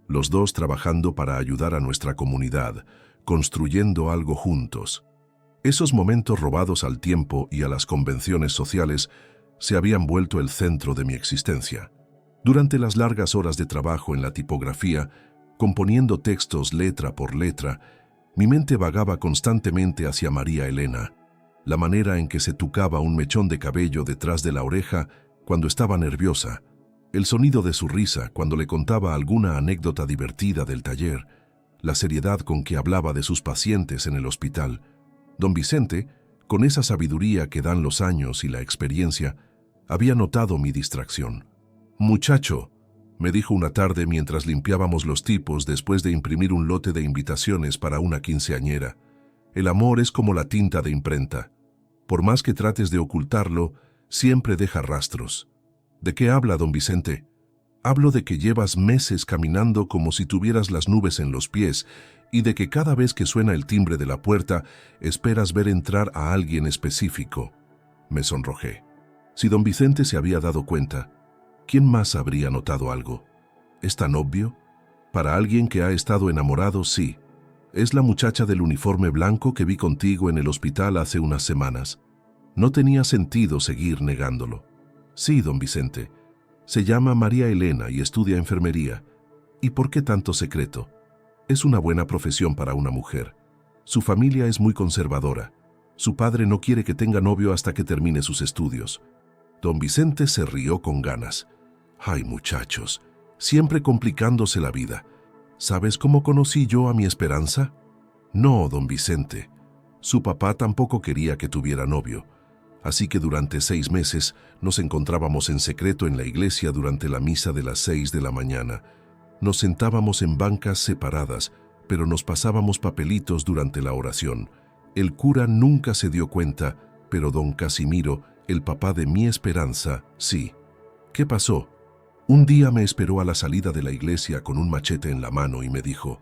Los dos trabajando para ayudar a nuestra comunidad, construyendo algo juntos. Esos momentos robados al tiempo y a las convenciones sociales se habían vuelto el centro de mi existencia. Durante las largas horas de trabajo en la tipografía, componiendo textos letra por letra, mi mente vagaba constantemente hacia María Elena, la manera en que se tucaba un mechón de cabello detrás de la oreja cuando estaba nerviosa, el sonido de su risa cuando le contaba alguna anécdota divertida del taller, la seriedad con que hablaba de sus pacientes en el hospital. Don Vicente, con esa sabiduría que dan los años y la experiencia, había notado mi distracción. «Muchacho», me dijo una tarde mientras limpiábamos los tipos después de imprimir un lote de invitaciones para una quinceañera, «el amor es como la tinta de imprenta. Por más que trates de ocultarlo, siempre deja rastros». «¿De qué habla, don Vicente?» «Hablo de que llevas meses caminando como si tuvieras las nubes en los pies y de que cada vez que suena el timbre de la puerta esperas ver entrar a alguien específico». Me sonrojé. Si don Vicente se había dado cuenta, ¿quién más habría notado algo? ¿Es tan obvio? Para alguien que ha estado enamorado, sí. Es la muchacha del uniforme blanco que vi contigo en el hospital hace unas semanas. No tenía sentido seguir negándolo. Sí, don Vicente. Se llama María Elena y estudia enfermería. ¿Y por qué tanto secreto? Es una buena profesión para una mujer. Su familia es muy conservadora. Su padre no quiere que tenga novio hasta que termine sus estudios. Don Vicente se rió con ganas. Ay, muchachos, siempre complicándose la vida. ¿Sabes cómo conocí yo a mi Esperanza? No, don Vicente. Su papá tampoco quería que tuviera novio. Así que durante 6 meses nos encontrábamos en secreto en la iglesia durante la misa de las 6 de la mañana. Nos sentábamos en bancas separadas, pero nos pasábamos papelitos durante la oración. El cura nunca se dio cuenta, pero don Casimiro, el papá de mi Esperanza, sí. ¿Qué pasó? Un día me esperó a la salida de la iglesia con un machete en la mano y me dijo,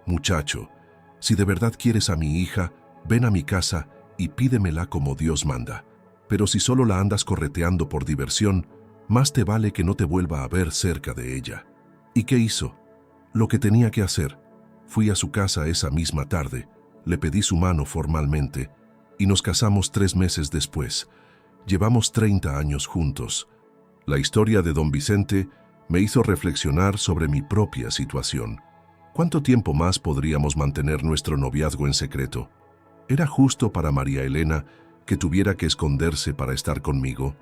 «Muchacho, si de verdad quieres a mi hija, ven a mi casa y pídemela como Dios manda. Pero si solo la andas correteando por diversión, más te vale que no te vuelva a ver cerca de ella». ¿Y qué hizo? Lo que tenía que hacer. Fui a su casa esa misma tarde, le pedí su mano formalmente y nos casamos 3 meses después. Llevamos 30 años juntos. La historia de don Vicente me hizo reflexionar sobre mi propia situación. ¿Cuánto tiempo más podríamos mantener nuestro noviazgo en secreto? ¿Era justo para María Elena que tuviera que esconderse para estar conmigo?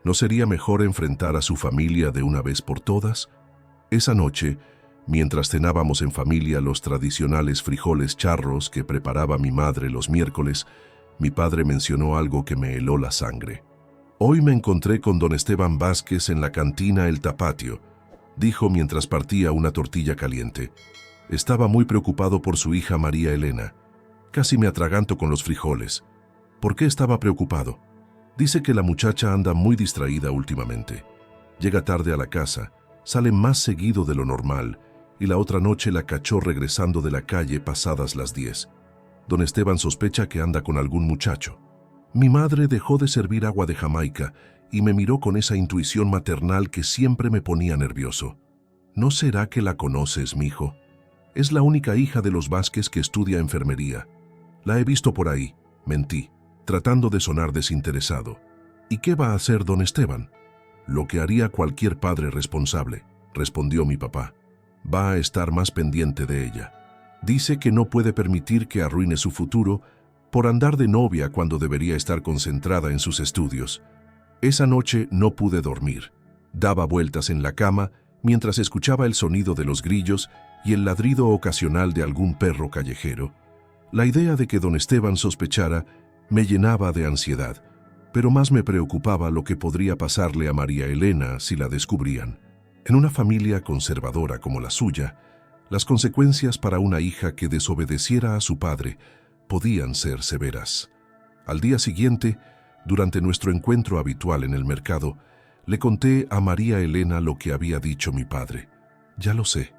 ¿No sería mejor enfrentar a su familia de una vez por todas? Esa noche, mientras cenábamos en familia los tradicionales frijoles charros que preparaba mi madre los miércoles, mi padre mencionó algo que me heló la sangre. «Hoy me encontré con don Esteban Vázquez en la cantina El Tapatio», dijo mientras partía una tortilla caliente. Estaba muy preocupado por su hija María Elena. Casi me atraganto con los frijoles. ¿Por qué estaba preocupado? Dice que la muchacha anda muy distraída últimamente. Llega tarde a la casa, sale más seguido de lo normal, y la otra noche la cachó regresando de la calle pasadas las 10. Don Esteban sospecha que anda con algún muchacho. Mi madre dejó de servir agua de Jamaica y me miró con esa intuición maternal que siempre me ponía nervioso. ¿No será que la conoces, mijo? Es la única hija de los Vázquez que estudia enfermería. La he visto por ahí, mentí, tratando de sonar desinteresado. ¿Y qué va a hacer don Esteban? Lo que haría cualquier padre responsable, respondió mi papá. Va a estar más pendiente de ella. Dice que no puede permitir que arruine su futuro por andar de novia cuando debería estar concentrada en sus estudios. Esa noche no pude dormir. Daba vueltas en la cama mientras escuchaba el sonido de los grillos y el ladrido ocasional de algún perro callejero. La idea de que don Esteban sospechara me llenaba de ansiedad, pero más me preocupaba lo que podría pasarle a María Elena si la descubrían. En una familia conservadora como la suya, las consecuencias para una hija que desobedeciera a su padre podían ser severas. Al día siguiente, durante nuestro encuentro habitual en el mercado, le conté a María Elena lo que había dicho mi padre. «Ya lo sé»,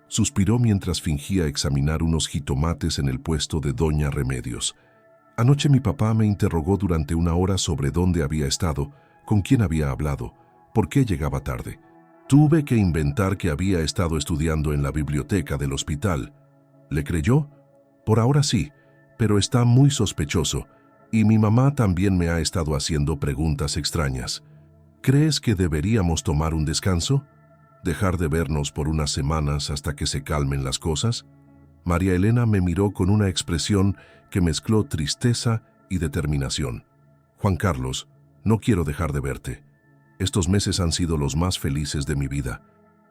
suspiró mientras fingía examinar unos jitomates en el puesto de Doña Remedios. «Anoche mi papá me interrogó durante una hora sobre dónde había estado, con quién había hablado, por qué llegaba tarde. Tuve que inventar que había estado estudiando en la biblioteca del hospital. ¿Le creyó? Por ahora sí, pero está muy sospechoso, y mi mamá también me ha estado haciendo preguntas extrañas. ¿Crees que deberíamos tomar un descanso? ¿Dejar de vernos por unas semanas hasta que se calmen las cosas?» María Elena me miró con una expresión que mezcló tristeza y determinación. «Juan Carlos, no quiero dejar de verte. Estos meses han sido los más felices de mi vida.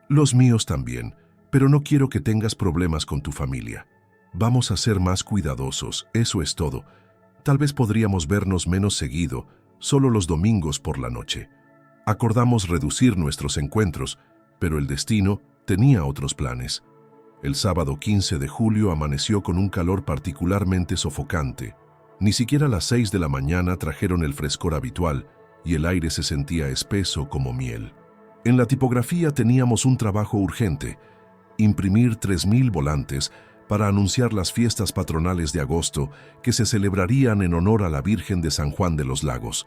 Los míos también, pero no quiero que tengas problemas con tu familia. Vamos a ser más cuidadosos, eso es todo. Tal vez podríamos vernos menos seguido, solo los domingos por la noche. Acordamos reducir nuestros encuentros, pero el destino tenía otros planes. El sábado 15 de julio amaneció con un calor particularmente sofocante. Ni siquiera a las 6 de la mañana trajeron el frescor habitual y el aire se sentía espeso como miel. En la tipografía teníamos un trabajo urgente: imprimir 3.000 volantes para anunciar las fiestas patronales de agosto que se celebrarían en honor a la Virgen de San Juan de los Lagos.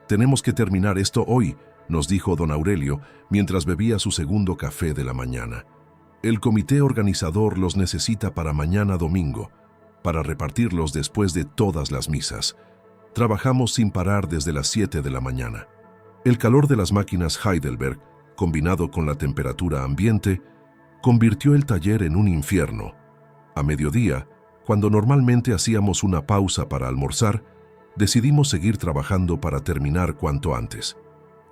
«Tenemos que terminar esto hoy», nos dijo don Aurelio mientras bebía su segundo café de la mañana. «El comité organizador los necesita para mañana domingo, para repartirlos después de todas las misas. Trabajamos sin parar desde las 7 de la mañana». El calor de las máquinas Heidelberg, combinado con la temperatura ambiente, convirtió el taller en un infierno. A mediodía, cuando normalmente hacíamos una pausa para almorzar, decidimos seguir trabajando para terminar cuanto antes.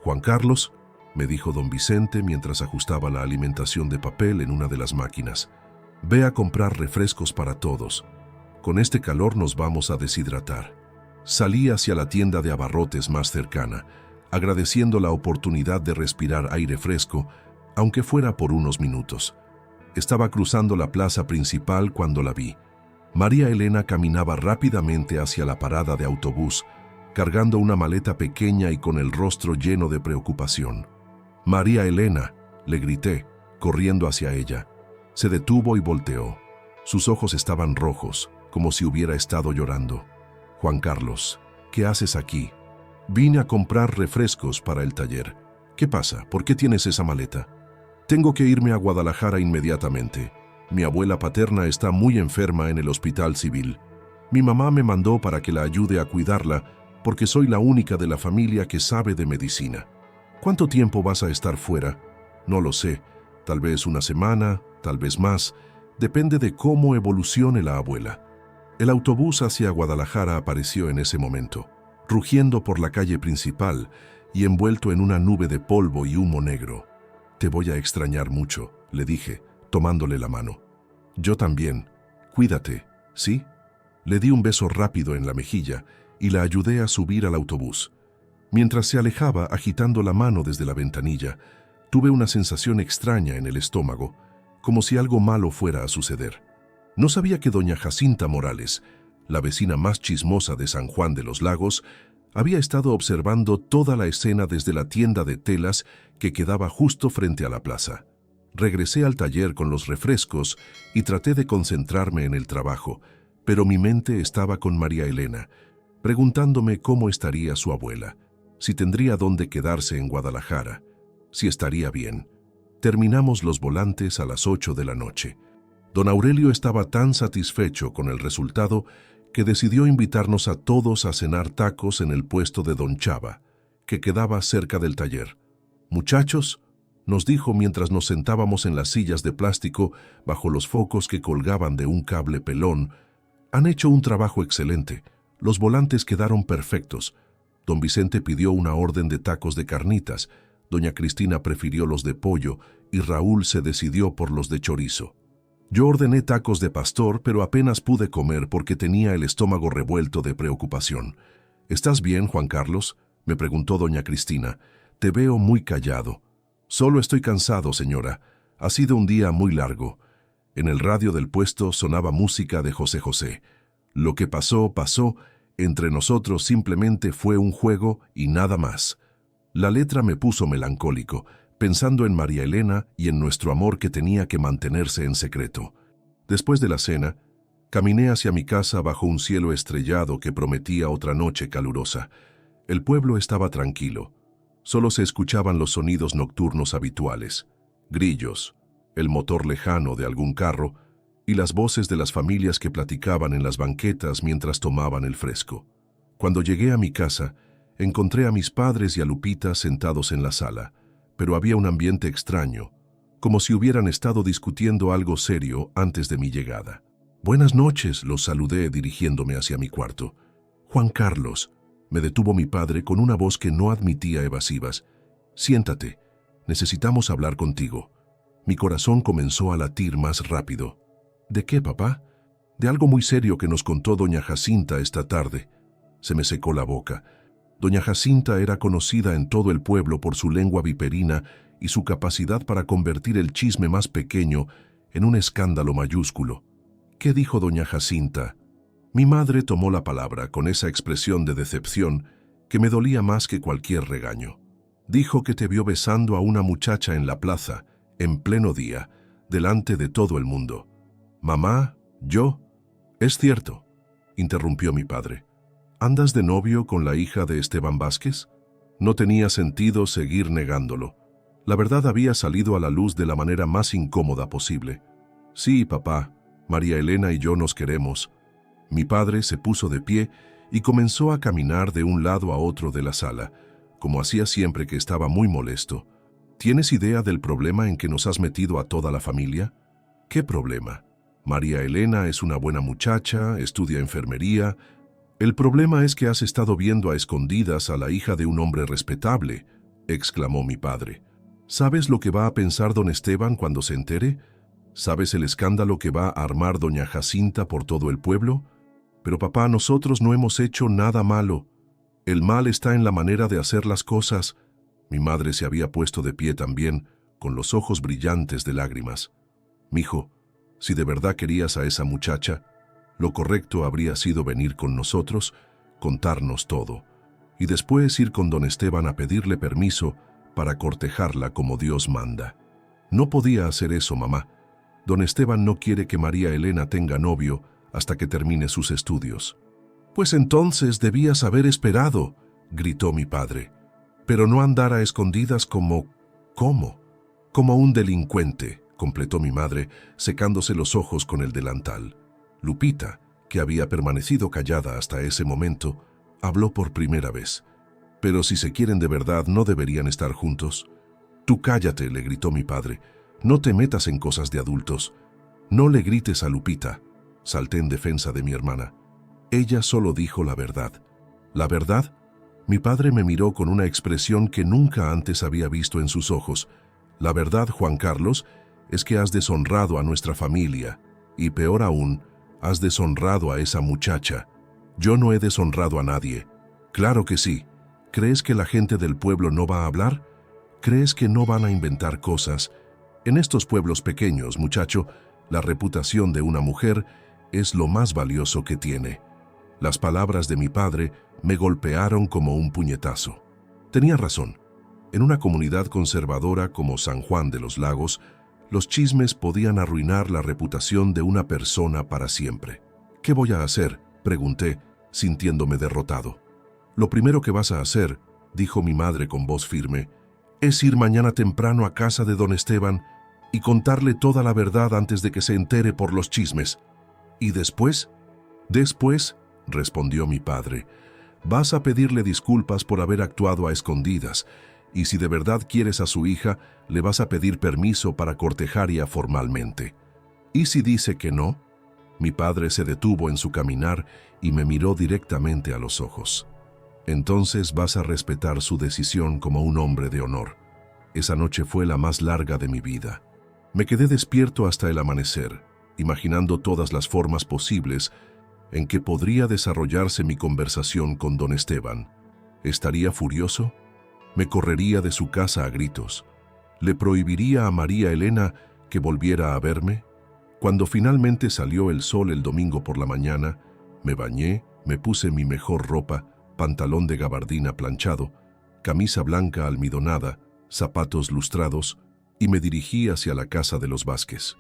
«Juan Carlos», me dijo don Vicente mientras ajustaba la alimentación de papel en una de las máquinas, «ve a comprar refrescos para todos. Con este calor nos vamos a deshidratar». Salí hacia la tienda de abarrotes más cercana, agradeciendo la oportunidad de respirar aire fresco, aunque fuera por unos minutos. Estaba cruzando la plaza principal cuando la vi. María Elena caminaba rápidamente hacia la parada de autobús, cargando una maleta pequeña y con el rostro lleno de preocupación. «María Elena», le grité, corriendo hacia ella. Se detuvo y volteó. Sus ojos estaban rojos, como si hubiera estado llorando. «Juan Carlos, ¿qué haces aquí?» «Vine a comprar refrescos para el taller. ¿Qué pasa? ¿Por qué tienes esa maleta?» «Tengo que irme a Guadalajara inmediatamente. Mi abuela paterna está muy enferma en el hospital civil. Mi mamá me mandó para que la ayude a cuidarla porque soy la única de la familia que sabe de medicina. ¿Cuánto tiempo vas a estar fuera? No lo sé. Tal vez una semana, tal vez más. Depende de cómo evolucione la abuela». El autobús hacia Guadalajara apareció en ese momento, rugiendo por la calle principal y envuelto en una nube de polvo y humo negro. «Te voy a extrañar mucho», le dije, tomándole la mano. «Yo también. Cuídate, ¿sí?» Le di un beso rápido en la mejilla y la ayudé a subir al autobús. Mientras se alejaba agitando la mano desde la ventanilla, tuve una sensación extraña en el estómago, como si algo malo fuera a suceder. No sabía que doña Jacinta Morales, la vecina más chismosa de San Juan de los Lagos, había estado observando toda la escena desde la tienda de telas que quedaba justo frente a la plaza. Regresé al taller con los refrescos y traté de concentrarme en el trabajo, pero mi mente estaba con María Elena, preguntándome cómo estaría su abuela, si tendría dónde quedarse en Guadalajara, si estaría bien. Terminamos los volantes a las 8 de la noche. Don Aurelio estaba tan satisfecho con el resultado que decidió invitarnos a todos a cenar tacos en el puesto de Don Chava, que quedaba cerca del taller. «Muchachos», nos dijo mientras nos sentábamos en las sillas de plástico bajo los focos que colgaban de un cable pelón, «han hecho un trabajo excelente. Los volantes quedaron perfectos. Don Vicente pidió una orden de tacos de carnitas, doña Cristina prefirió los de pollo y Raúl se decidió por los de chorizo. Yo ordené tacos de pastor, pero apenas pude comer porque tenía el estómago revuelto de preocupación. ¿Estás bien, Juan Carlos?, me preguntó doña Cristina. Te veo muy callado. Solo estoy cansado, señora. Ha sido un día muy largo. En el radio del puesto sonaba música de José José. Lo que pasó, pasó. Entre nosotros simplemente fue un juego y nada más. La letra me puso melancólico, pensando en María Elena y en nuestro amor que tenía que mantenerse en secreto. Después de la cena, caminé hacia mi casa bajo un cielo estrellado que prometía otra noche calurosa. El pueblo estaba tranquilo. Solo se escuchaban los sonidos nocturnos habituales: grillos, el motor lejano de algún carro y las voces de las familias que platicaban en las banquetas mientras tomaban el fresco. Cuando llegué a mi casa, encontré a mis padres y a Lupita sentados en la sala, pero había un ambiente extraño, como si hubieran estado discutiendo algo serio antes de mi llegada. «Buenas noches», los saludé dirigiéndome hacia mi cuarto. «Juan Carlos», me detuvo mi padre con una voz que no admitía evasivas. «Siéntate, necesitamos hablar contigo». Mi corazón comenzó a latir más rápido. «¿De qué, papá?» «De algo muy serio que nos contó doña Jacinta esta tarde». Se me secó la boca. Doña Jacinta era conocida en todo el pueblo por su lengua viperina y su capacidad para convertir el chisme más pequeño en un escándalo mayúsculo. «¿Qué dijo doña Jacinta?» Mi madre tomó la palabra con esa expresión de decepción que me dolía más que cualquier regaño. «Dijo que te vio besando a una muchacha en la plaza, en pleno día, delante de todo el mundo». «Mamá, yo...» «Es cierto», interrumpió mi padre. «¿Andas de novio con la hija de Esteban Vázquez?» No tenía sentido seguir negándolo. La verdad había salido a la luz de la manera más incómoda posible. «Sí, papá, María Elena y yo nos queremos». Mi padre se puso de pie y comenzó a caminar de un lado a otro de la sala, como hacía siempre que estaba muy molesto. «¿Tienes idea del problema en que nos has metido a toda la familia?» «¿Qué problema?» «María Elena es una buena muchacha, estudia enfermería. El problema es que has estado viendo a escondidas a la hija de un hombre respetable», exclamó mi padre. «¿Sabes lo que va a pensar don Esteban cuando se entere? ¿Sabes el escándalo que va a armar doña Jacinta por todo el pueblo? Pero papá, nosotros no hemos hecho nada malo. El mal está en la manera de hacer las cosas». Mi madre se había puesto de pie también, con los ojos brillantes de lágrimas. «Mijo, si de verdad querías a esa muchacha, lo correcto habría sido venir con nosotros, contarnos todo, y después ir con don Esteban a pedirle permiso para cortejarla como Dios manda». «No podía hacer eso, mamá. Don Esteban no quiere que María Elena tenga novio hasta que termine sus estudios». «Pues entonces debías haber esperado», gritó mi padre. «Pero no andar a escondidas como... ¿Cómo?» «Como un delincuente», completó mi madre, secándose los ojos con el delantal. Lupita, que había permanecido callada hasta ese momento, habló por primera vez. «Pero si se quieren de verdad, ¿no deberían estar juntos?» «Tú cállate», le gritó mi padre. «No te metas en cosas de adultos». «No le grites a Lupita», salté en defensa de mi hermana. «Ella solo dijo la verdad». «¿La verdad?» Mi padre me miró con una expresión que nunca antes había visto en sus ojos. «La verdad, Juan Carlos, es que has deshonrado a nuestra familia, y peor aún, has deshonrado a esa muchacha». «Yo no he deshonrado a nadie». «Claro que sí. ¿Crees que la gente del pueblo no va a hablar? ¿Crees que no van a inventar cosas? En estos pueblos pequeños, muchacho, la reputación de una mujer es lo más valioso que tiene». Las palabras de mi padre me golpearon como un puñetazo. Tenía razón. En una comunidad conservadora como San Juan de los Lagos, los chismes podían arruinar la reputación de una persona para siempre. «¿Qué voy a hacer?», pregunté, sintiéndome derrotado. «Lo primero que vas a hacer», dijo mi madre con voz firme, «es ir mañana temprano a casa de don Esteban y contarle toda la verdad antes de que se entere por los chismes. ¿Y después?» «Después», respondió mi padre, «vas a pedirle disculpas por haber actuado a escondidas, y si de verdad quieres a su hija, le vas a pedir permiso para cortejarla formalmente. ¿Y si dice que no?». Mi padre se detuvo en su caminar y me miró directamente a los ojos. «Entonces vas a respetar su decisión como un hombre de honor». Esa noche fue la más larga de mi vida. Me quedé despierto hasta el amanecer. imaginando todas las formas posibles en que podría desarrollarse mi conversación con don Esteban. ¿Estaría furioso? ¿Me correría de su casa a gritos? ¿Le prohibiría a María Elena que volviera a verme? Cuando finalmente salió el sol el domingo por la mañana, me bañé, me puse mi mejor ropa, pantalón de gabardina planchado, camisa blanca almidonada, zapatos lustrados, y me dirigí hacia la casa de los Vázquez.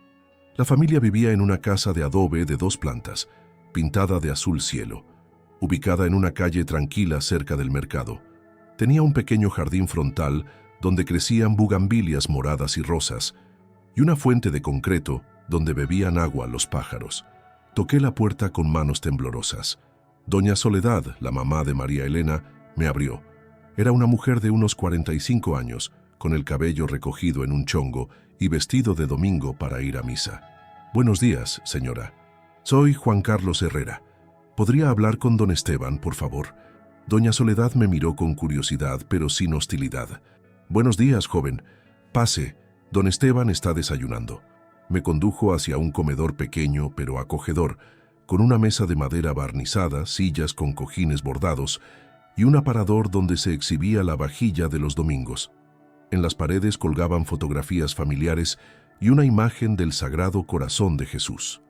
La familia vivía en una casa de adobe de 2 plantas, pintada de azul cielo, ubicada en una calle tranquila cerca del mercado. Tenía un pequeño jardín frontal donde crecían bugambilias moradas y rosas, y una fuente de concreto donde bebían agua los pájaros. Toqué la puerta con manos temblorosas. Doña Soledad, la mamá de María Elena, me abrió. Era una mujer de unos 45 años, con el cabello recogido en un chongo y vestido de domingo para ir a misa. «Buenos días, señora. Soy Juan Carlos Herrera. ¿Podría hablar con don Esteban, por favor?» Doña Soledad me miró con curiosidad, pero sin hostilidad. «Buenos días, joven. Pase. Don Esteban está desayunando». Me condujo hacia un comedor pequeño pero acogedor, con una mesa de madera barnizada, sillas con cojines bordados y un aparador donde se exhibía la vajilla de los domingos. En las paredes colgaban fotografías familiares y una imagen del Sagrado Corazón de Jesús.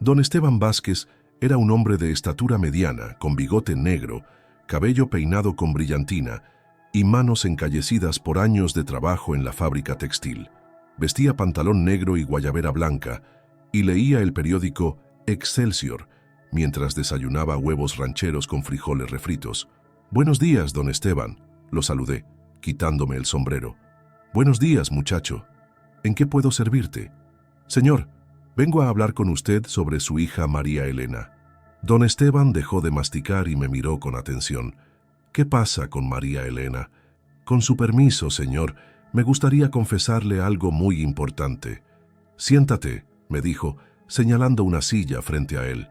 Don Esteban Vázquez era un hombre de estatura mediana, con bigote negro, cabello peinado con brillantina y manos encallecidas por años de trabajo en la fábrica textil. Vestía pantalón negro y guayabera blanca y leía el periódico Excelsior mientras desayunaba huevos rancheros con frijoles refritos. «Buenos días, don Esteban», lo saludé, quitándome el sombrero. «Buenos días, muchacho. ¿En qué puedo servirte?» «Señor, vengo a hablar con usted sobre su hija María Elena». Don Esteban dejó de masticar y me miró con atención. «¿Qué pasa con María Elena?» «Con su permiso, señor, me gustaría confesarle algo muy importante». «Siéntate», me dijo, señalando una silla frente a él.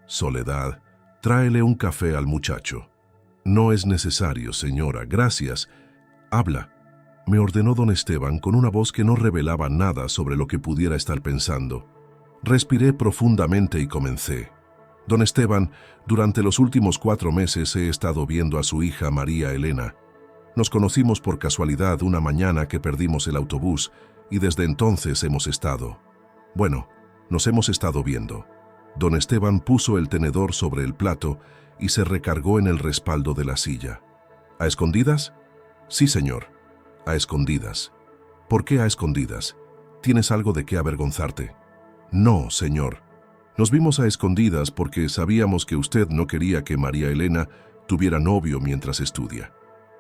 «Soledad, tráele un café al muchacho». «No es necesario, señora, gracias». «Habla», me ordenó don Esteban con una voz que no revelaba nada sobre lo que pudiera estar pensando. Respiré profundamente y comencé. «Don Esteban, durante los últimos 4 meses he estado viendo a su hija María Elena. Nos conocimos por casualidad una mañana que perdimos el autobús y desde entonces hemos estado... Bueno, nos hemos estado viendo». Don Esteban puso el tenedor sobre el plato y se recargó en el respaldo de la silla. «¿A escondidas?» «Sí, señor, a escondidas». «¿Por qué a escondidas? ¿Tienes algo de qué avergonzarte?» «No, señor. Nos vimos a escondidas porque sabíamos que usted no quería que María Elena tuviera novio mientras estudia».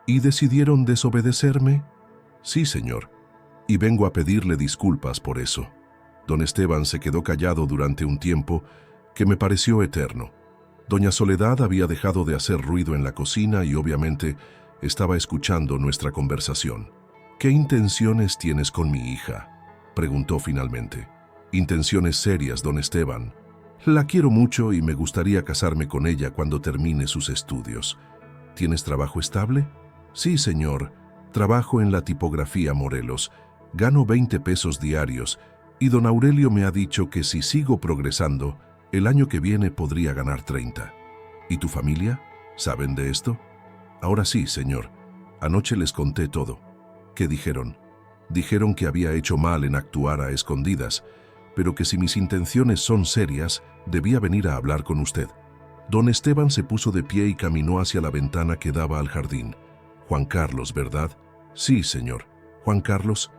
«¿Y decidieron desobedecerme?» «Sí, señor. Y vengo a pedirle disculpas por eso». Don Esteban se quedó callado durante un tiempo que me pareció eterno. Doña Soledad había dejado de hacer ruido en la cocina y obviamente estaba escuchando nuestra conversación. «¿Qué intenciones tienes con mi hija?», preguntó finalmente. «Intenciones serias, don Esteban. La quiero mucho y me gustaría casarme con ella cuando termine sus estudios». «¿Tienes trabajo estable?» «Sí, señor. Trabajo en la tipografía Morelos. Gano 20 pesos diarios y don Aurelio me ha dicho que si sigo progresando, el año que viene podría ganar 30. ¿Y tu familia? ¿Saben de esto?» «Ahora sí, señor. Anoche les conté todo». «¿Qué dijeron?» «Dijeron que había hecho mal en actuar a escondidas, pero que si mis intenciones son serias, debía venir a hablar con usted». Don Esteban se puso de pie y caminó hacia la ventana que daba al jardín. «Juan Carlos, ¿verdad?» «Sí, señor. Juan Carlos.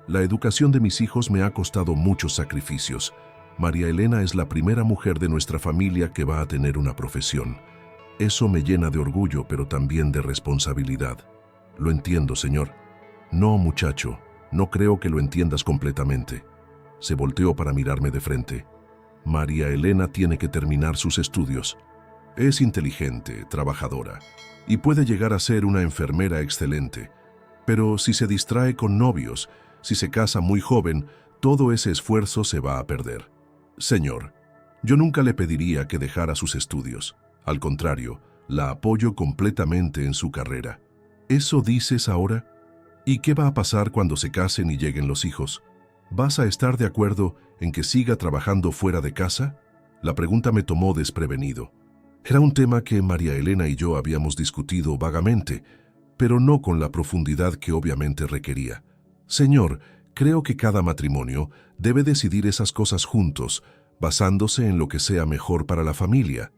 La educación de mis hijos me ha costado muchos sacrificios. María Elena es la primera mujer de nuestra familia que va a tener una profesión. Eso me llena de orgullo, pero también de responsabilidad». «Lo entiendo, señor». «No, muchacho, no creo que lo entiendas completamente». Se volteó para mirarme de frente. «María Elena tiene que terminar sus estudios. Es inteligente, trabajadora, y puede llegar a ser una enfermera excelente. Pero si se distrae con novios, si se casa muy joven, todo ese esfuerzo se va a perder. Señor, yo nunca le pediría que dejara sus estudios. Al contrario, la apoyo completamente en su carrera». «¿Eso dices ahora? ¿Y qué va a pasar cuando se casen y lleguen los hijos?» ¿Vas a estar de acuerdo en que siga trabajando fuera de casa? La pregunta me tomó desprevenido. Era un tema que María Elena y yo habíamos discutido vagamente, pero no con la profundidad que obviamente requería. Señor, creo que cada matrimonio debe decidir esas cosas juntos, basándose en lo que sea mejor para la familia.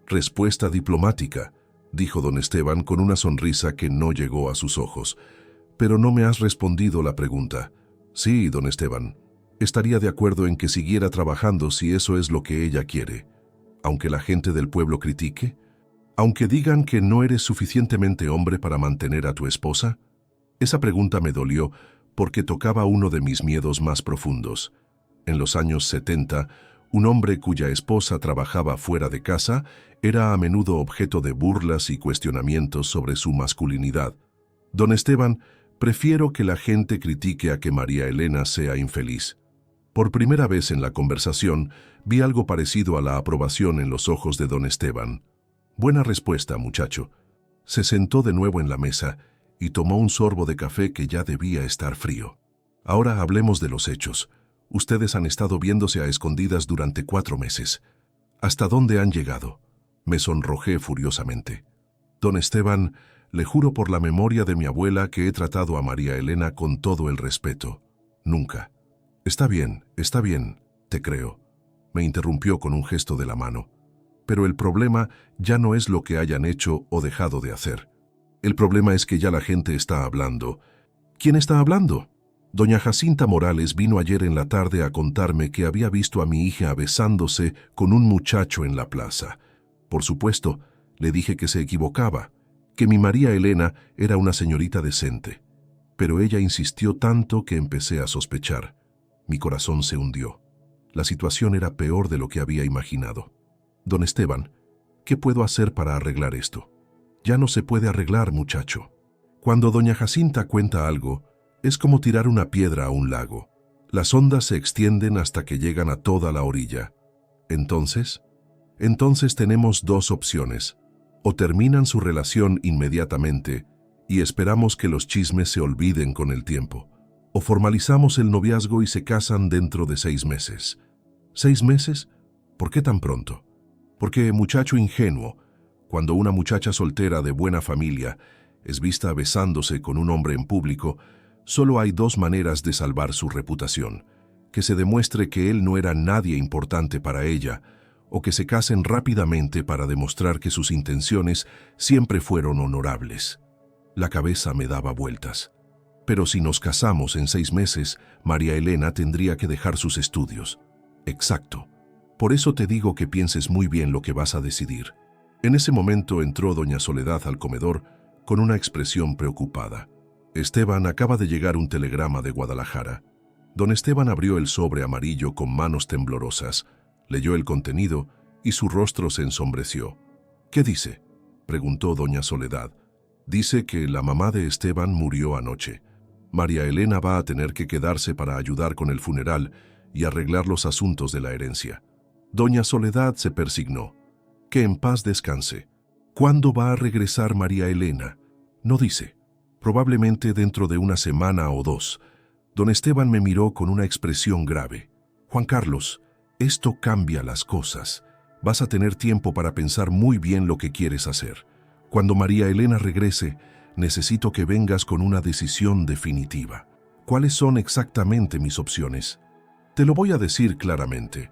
Respuesta diplomática, dijo don Esteban con una sonrisa que no llegó a sus ojos. Pero no me has respondido la pregunta. Sí, don Esteban, estaría de acuerdo en que siguiera trabajando si eso es lo que ella quiere. Aunque la gente del pueblo critique, aunque digan que no eres suficientemente hombre para mantener a tu esposa. Esa pregunta me dolió porque tocaba uno de mis miedos más profundos. En los años 70, un hombre cuya esposa trabajaba fuera de casa era a menudo objeto de burlas y cuestionamientos sobre su masculinidad. Don Esteban, prefiero que la gente critique a que María Elena sea infeliz. Por primera vez en la conversación, vi algo parecido a la aprobación en los ojos de don Esteban. Buena respuesta, muchacho. Se sentó de nuevo en la mesa y tomó un sorbo de café que ya debía estar frío. Ahora hablemos de los hechos. Ustedes han estado viéndose a escondidas durante 4 meses. ¿Hasta dónde han llegado? Me sonrojé furiosamente. Don Esteban, le juro por la memoria de mi abuela que he tratado a María Elena con todo el respeto. Nunca. Está bien, te creo. Me interrumpió con un gesto de la mano. Pero el problema ya no es lo que hayan hecho o dejado de hacer. El problema es que ya la gente está hablando. ¿Quién está hablando? Doña Jacinta Morales vino ayer en la tarde a contarme que había visto a mi hija besándose con un muchacho en la plaza. Por supuesto, le dije que se equivocaba, que mi María Elena era una señorita decente. Pero ella insistió tanto que empecé a sospechar. Mi corazón se hundió. La situación era peor de lo que había imaginado. Don Esteban, ¿qué puedo hacer para arreglar esto? Ya no se puede arreglar, muchacho. Cuando doña Jacinta cuenta algo, es como tirar una piedra a un lago. Las ondas se extienden hasta que llegan a toda la orilla. Entonces tenemos 2 opciones. O terminan su relación inmediatamente y esperamos que los chismes se olviden con el tiempo. O formalizamos el noviazgo y se casan dentro de 6 meses. ¿6 meses? ¿Por qué tan pronto? Porque, muchacho ingenuo, cuando una muchacha soltera de buena familia es vista besándose con un hombre en público, solo hay 2 maneras de salvar su reputación: que se demuestre que él no era nadie importante para ella, o que se casen rápidamente para demostrar que sus intenciones siempre fueron honorables. La cabeza me daba vueltas. Pero si nos casamos en 6 meses, María Elena tendría que dejar sus estudios. Exacto. Por eso te digo que pienses muy bien lo que vas a decidir. En ese momento entró doña Soledad al comedor con una expresión preocupada. Esteban, acaba de llegar un telegrama de Guadalajara. Don Esteban abrió el sobre amarillo con manos temblorosas, leyó el contenido y su rostro se ensombreció. ¿Qué dice?, preguntó doña Soledad. Dice que la mamá de Esteban murió anoche. María Elena va a tener que quedarse para ayudar con el funeral y arreglar los asuntos de la herencia. Doña Soledad se persignó. Que en paz descanse. ¿Cuándo va a regresar María Elena? No dice. Probablemente dentro de 1 semana o 2. Don Esteban me miró con una expresión grave. Juan Carlos, esto cambia las cosas. Vas a tener tiempo para pensar muy bien lo que quieres hacer. Cuando María Elena regrese, necesito que vengas con una decisión definitiva. ¿Cuáles son exactamente mis opciones? Te lo voy a decir claramente.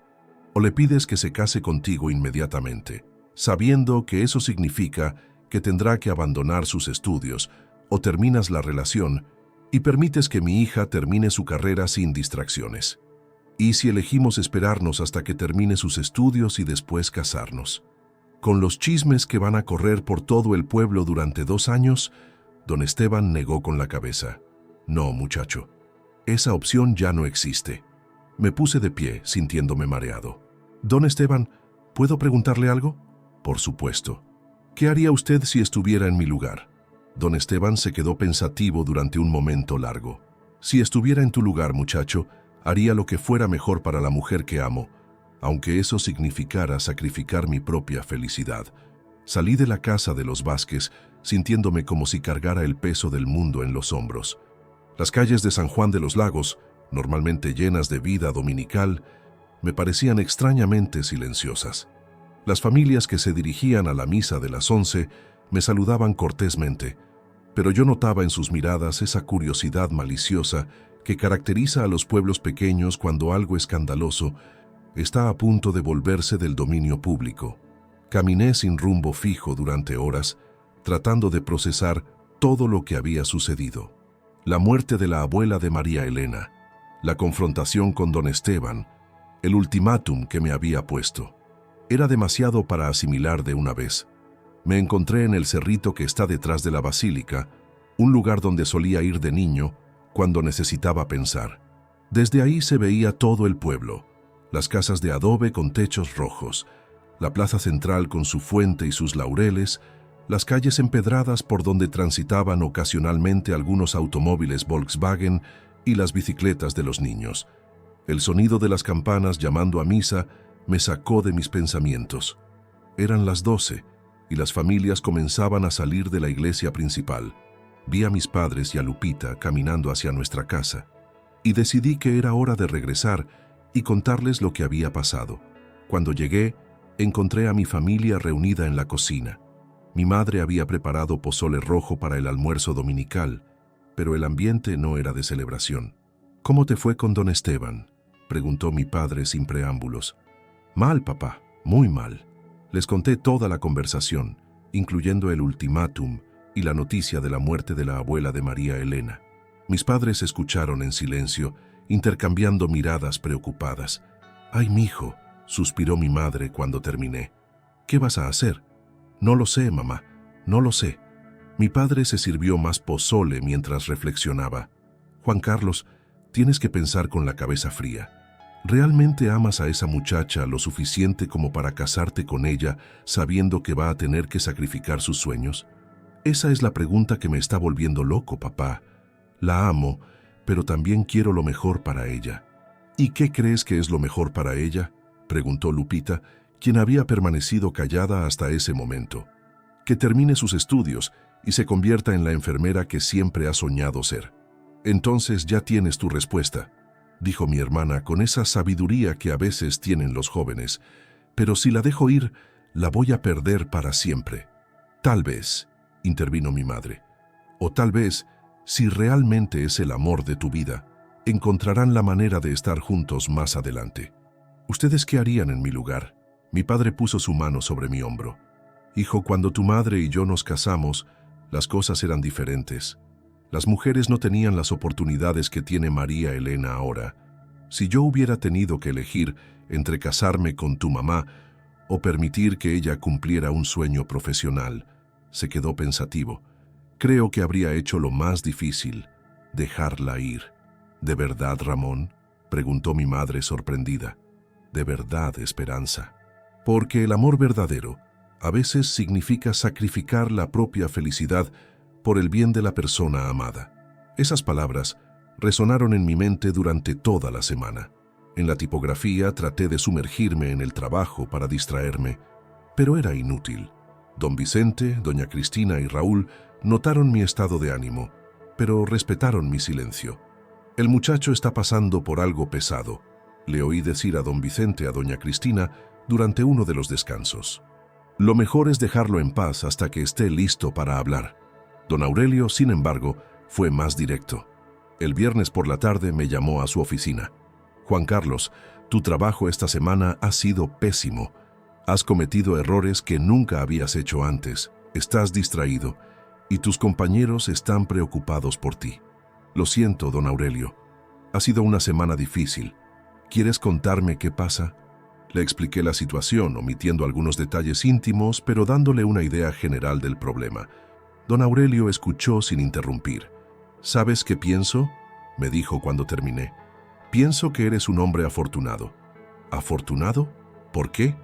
O le pides que se case contigo inmediatamente, sabiendo que eso significa que tendrá que abandonar sus estudios, o terminas la relación y permites que mi hija termine su carrera sin distracciones. ¿Y si elegimos esperarnos hasta que termine sus estudios y después casarnos? Con los chismes que van a correr por todo el pueblo durante 2 años, don Esteban negó con la cabeza. No, muchacho, esa opción ya no existe. Me puse de pie, sintiéndome mareado. Don Esteban, ¿puedo preguntarle algo? Por supuesto. ¿Qué haría usted si estuviera en mi lugar? Don Esteban se quedó pensativo durante un momento largo. Si estuviera en tu lugar, muchacho, haría lo que fuera mejor para la mujer que amo, aunque eso significara sacrificar mi propia felicidad. Salí de la casa de los Vázquez, sintiéndome como si cargara el peso del mundo en los hombros. Las calles de San Juan de los Lagos normalmente llenas de vida dominical, me parecían extrañamente silenciosas. Las familias que se dirigían a la misa de las 11 me saludaban cortésmente, pero yo notaba en sus miradas esa curiosidad maliciosa que caracteriza a los pueblos pequeños cuando algo escandaloso está a punto de volverse del dominio público. Caminé sin rumbo fijo durante horas, tratando de procesar todo lo que había sucedido. La muerte de la abuela de María Elena, la confrontación con don Esteban, el ultimátum que me había puesto. Era demasiado para asimilar de una vez. Me encontré en el cerrito que está detrás de la basílica, un lugar donde solía ir de niño cuando necesitaba pensar. Desde ahí se veía todo el pueblo, las casas de adobe con techos rojos, la plaza central con su fuente y sus laureles, las calles empedradas por donde transitaban ocasionalmente algunos automóviles Volkswagen y las bicicletas de los niños. El sonido de las campanas llamando a misa me sacó de mis pensamientos. Eran las 12 y las familias comenzaban a salir de la iglesia principal. Vi a mis padres y a Lupita caminando hacia nuestra casa y decidí que era hora de regresar y contarles lo que había pasado. Cuando llegué, encontré a mi familia reunida en la cocina. Mi madre había preparado pozole rojo para el almuerzo dominical, pero el ambiente no era de celebración. «¿Cómo te fue con don Esteban?», preguntó mi padre sin preámbulos. «Mal, papá, muy mal». Les conté toda la conversación, incluyendo el ultimátum y la noticia de la muerte de la abuela de María Elena. Mis padres escucharon en silencio, intercambiando miradas preocupadas. «Ay, mijo», suspiró mi madre cuando terminé. «¿Qué vas a hacer?» «No lo sé, mamá, no lo sé». Mi padre se sirvió más pozole mientras reflexionaba. «Juan Carlos, tienes que pensar con la cabeza fría. ¿Realmente amas a esa muchacha lo suficiente como para casarte con ella sabiendo que va a tener que sacrificar sus sueños? Esa es la pregunta que me está volviendo loco, papá. La amo, pero también quiero lo mejor para ella». «¿Y qué crees que es lo mejor para ella?», preguntó Lupita, quien había permanecido callada hasta ese momento. «Que termine sus estudios y se convierta en la enfermera que siempre ha soñado ser». «Entonces ya tienes tu respuesta», dijo mi hermana con esa sabiduría que a veces tienen los jóvenes. «Pero si la dejo ir, la voy a perder para siempre». «Tal vez», intervino mi madre. «O tal vez, si realmente es el amor de tu vida, encontrarán la manera de estar juntos más adelante». «¿Ustedes qué harían en mi lugar?». Mi padre puso su mano sobre mi hombro. «Hijo, cuando tu madre y yo nos casamos, las cosas eran diferentes. Las mujeres no tenían las oportunidades que tiene María Elena ahora. Si yo hubiera tenido que elegir entre casarme con tu mamá o permitir que ella cumpliera un sueño profesional», se quedó pensativo, «creo que habría hecho lo más difícil, dejarla ir». «¿De verdad, Ramón?», preguntó mi madre sorprendida. «De verdad, Esperanza. Porque el amor verdadero a veces significa sacrificar la propia felicidad por el bien de la persona amada». Esas palabras resonaron en mi mente durante toda la semana. En la tipografía traté de sumergirme en el trabajo para distraerme, pero era inútil. Don Vicente, doña Cristina y Raúl notaron mi estado de ánimo, pero respetaron mi silencio. «El muchacho está pasando por algo pesado», le oí decir a don Vicente a doña Cristina durante uno de los descansos. «Lo mejor es dejarlo en paz hasta que esté listo para hablar». Don Aurelio, sin embargo, fue más directo. El viernes por la tarde me llamó a su oficina. «Juan Carlos, tu trabajo esta semana ha sido pésimo. Has cometido errores que nunca habías hecho antes. Estás distraído y tus compañeros están preocupados por ti». «Lo siento, don Aurelio. Ha sido una semana difícil. ¿Quieres contarme qué pasa?». Le expliqué la situación, omitiendo algunos detalles íntimos, pero dándole una idea general del problema. Don Aurelio escuchó sin interrumpir. «¿Sabes qué pienso?», me dijo cuando terminé. «Pienso que eres un hombre afortunado». «¿Afortunado? ¿Por qué?».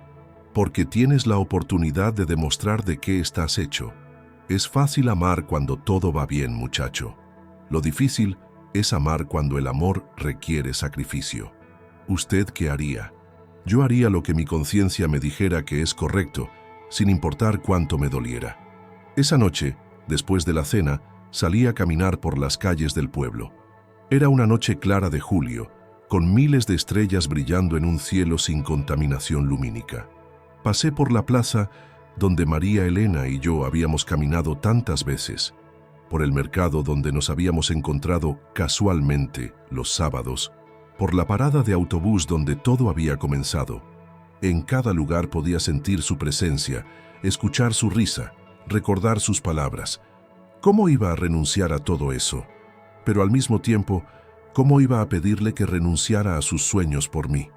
«Porque tienes la oportunidad de demostrar de qué estás hecho. Es fácil amar cuando todo va bien, muchacho. Lo difícil es amar cuando el amor requiere sacrificio». «¿Usted qué haría?». «Yo haría lo que mi conciencia me dijera que es correcto, sin importar cuánto me doliera». Esa noche, después de la cena, salí a caminar por las calles del pueblo. Era una noche clara de julio, con miles de estrellas brillando en un cielo sin contaminación lumínica. Pasé por la plaza donde María Elena y yo habíamos caminado tantas veces, por el mercado donde nos habíamos encontrado casualmente los sábados, por la parada de autobús donde todo había comenzado. En cada lugar podía sentir su presencia, escuchar su risa, recordar sus palabras. ¿Cómo iba a renunciar a todo eso? Pero al mismo tiempo, ¿cómo iba a pedirle que renunciara a sus sueños por mí?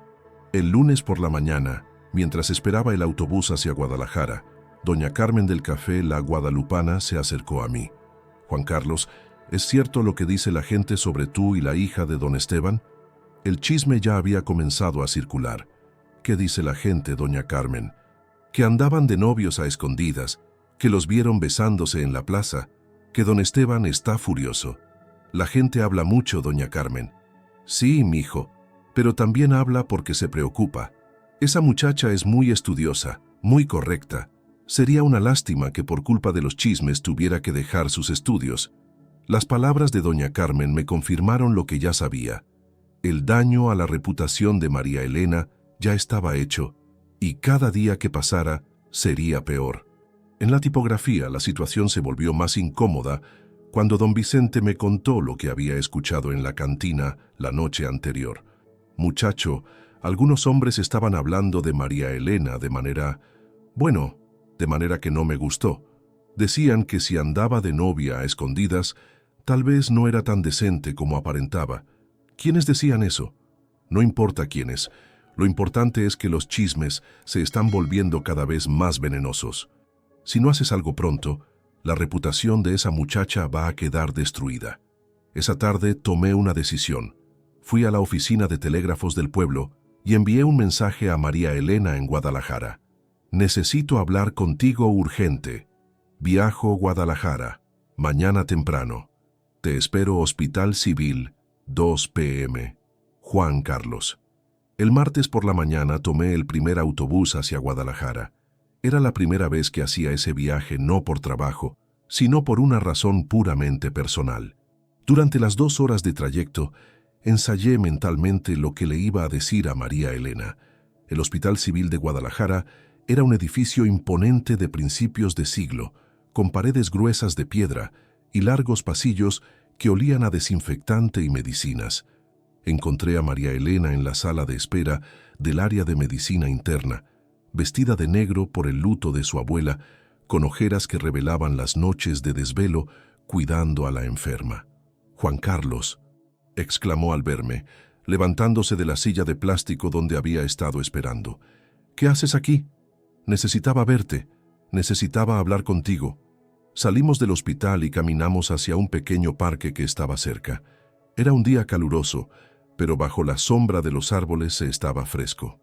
El lunes por la mañana, mientras esperaba el autobús hacia Guadalajara, doña Carmen del Café La Guadalupana se acercó a mí. «Juan Carlos, ¿es cierto lo que dice la gente sobre tú y la hija de don Esteban?» El chisme ya había comenzado a circular. «¿Qué dice la gente, doña Carmen?» «Que andaban de novios a escondidas, que los vieron besándose en la plaza, que don Esteban está furioso. La gente habla mucho, doña Carmen». «Sí, mijo, pero también habla porque se preocupa. Esa muchacha es muy estudiosa, muy correcta. Sería una lástima que por culpa de los chismes tuviera que dejar sus estudios». Las palabras de doña Carmen me confirmaron lo que ya sabía. El daño a la reputación de María Elena ya estaba hecho, y cada día que pasara sería peor. En la tipografía la situación se volvió más incómoda cuando don Vicente me contó lo que había escuchado en la cantina la noche anterior. «Muchacho, algunos hombres estaban hablando de María Elena de manera que no me gustó. Decían que si andaba de novia a escondidas, tal vez no era tan decente como aparentaba». «¿Quiénes decían eso?» «No importa quiénes. Lo importante es que los chismes se están volviendo cada vez más venenosos. Si no haces algo pronto, la reputación de esa muchacha va a quedar destruida». Esa tarde tomé una decisión. Fui a la oficina de telégrafos del pueblo y envié un mensaje a María Elena en Guadalajara. «Necesito hablar contigo urgente. Viajo Guadalajara, mañana temprano. Te espero Hospital Civil, 2 p.m. Juan Carlos». El martes por la mañana tomé el primer autobús hacia Guadalajara. Era la primera vez que hacía ese viaje no por trabajo, sino por una razón puramente personal. Durante las 2 horas de trayecto, ensayé mentalmente lo que le iba a decir a María Elena. El Hospital Civil de Guadalajara era un edificio imponente de principios de siglo, con paredes gruesas de piedra y largos pasillos que olían a desinfectante y medicinas. Encontré a María Elena en la sala de espera del área de medicina interna, vestida de negro por el luto de su abuela, con ojeras que revelaban las noches de desvelo cuidando a la enferma. «Juan Carlos», exclamó al verme, levantándose de la silla de plástico donde había estado esperando. «¿Qué haces aquí? Necesitaba verte, necesitaba hablar contigo». Salimos del hospital y caminamos hacia un pequeño parque que estaba cerca. Era un día caluroso, pero bajo la sombra de los árboles se estaba fresco.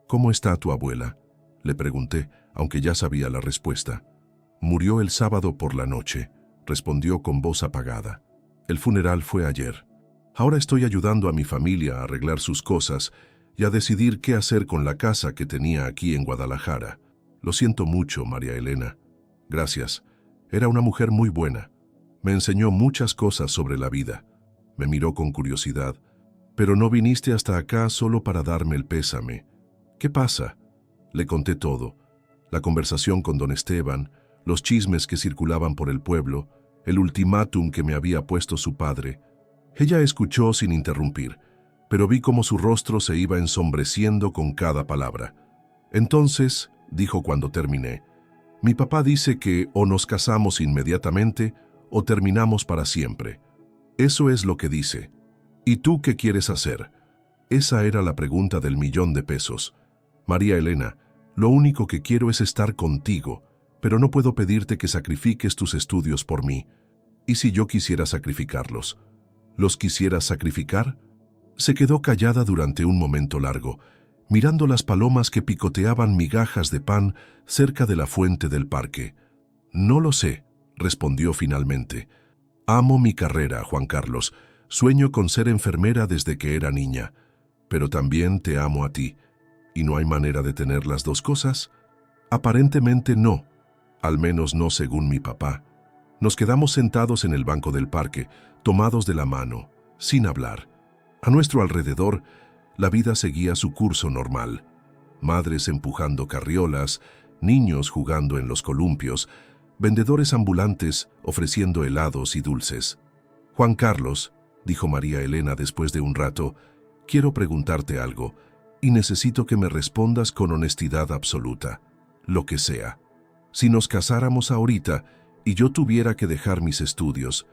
«¿Cómo está tu abuela?», le pregunté, aunque ya sabía la respuesta. «Murió el sábado por la noche», respondió con voz apagada. «El funeral fue ayer. Ahora estoy ayudando a mi familia a arreglar sus cosas y a decidir qué hacer con la casa que tenía aquí en Guadalajara. Lo siento mucho, María Elena». «Gracias. Era una mujer muy buena. Me enseñó muchas cosas sobre la vida». Me miró con curiosidad. «Pero no viniste hasta acá solo para darme el pésame. ¿Qué pasa?». Le conté todo. La conversación con don Esteban, los chismes que circulaban por el pueblo, el ultimátum que me había puesto su padre. Ella escuchó sin interrumpir, pero vi cómo su rostro se iba ensombreciendo con cada palabra. «Entonces», dijo cuando terminé, «mi papá dice que o nos casamos inmediatamente o terminamos para siempre. Eso es lo que dice. ¿Y tú qué quieres hacer?». Esa era la pregunta del $1.000.000. «María Elena, lo único que quiero es estar contigo, pero no puedo pedirte que sacrifiques tus estudios por mí. ¿Y si yo quisiera sacrificarlos? ¿Los quisieras sacrificar?». Se quedó callada durante un momento largo, mirando las palomas que picoteaban migajas de pan cerca de la fuente del parque. «No lo sé», respondió finalmente. «Amo mi carrera, Juan Carlos. Sueño con ser enfermera desde que era niña. Pero también te amo a ti. ¿Y no hay manera de tener las dos cosas?». «Aparentemente no, al menos no según mi papá». Nos quedamos sentados en el banco del parque, tomados de la mano. sin hablar. A nuestro alrededor, la vida seguía su curso normal. Madres empujando carriolas, niños jugando en los columpios, vendedores ambulantes ofreciendo helados y dulces. «Juan Carlos», dijo María Elena después de un rato, «quiero preguntarte algo, y necesito que me respondas con honestidad absoluta, lo que sea. Si nos casáramos ahorita y yo tuviera que dejar mis estudios,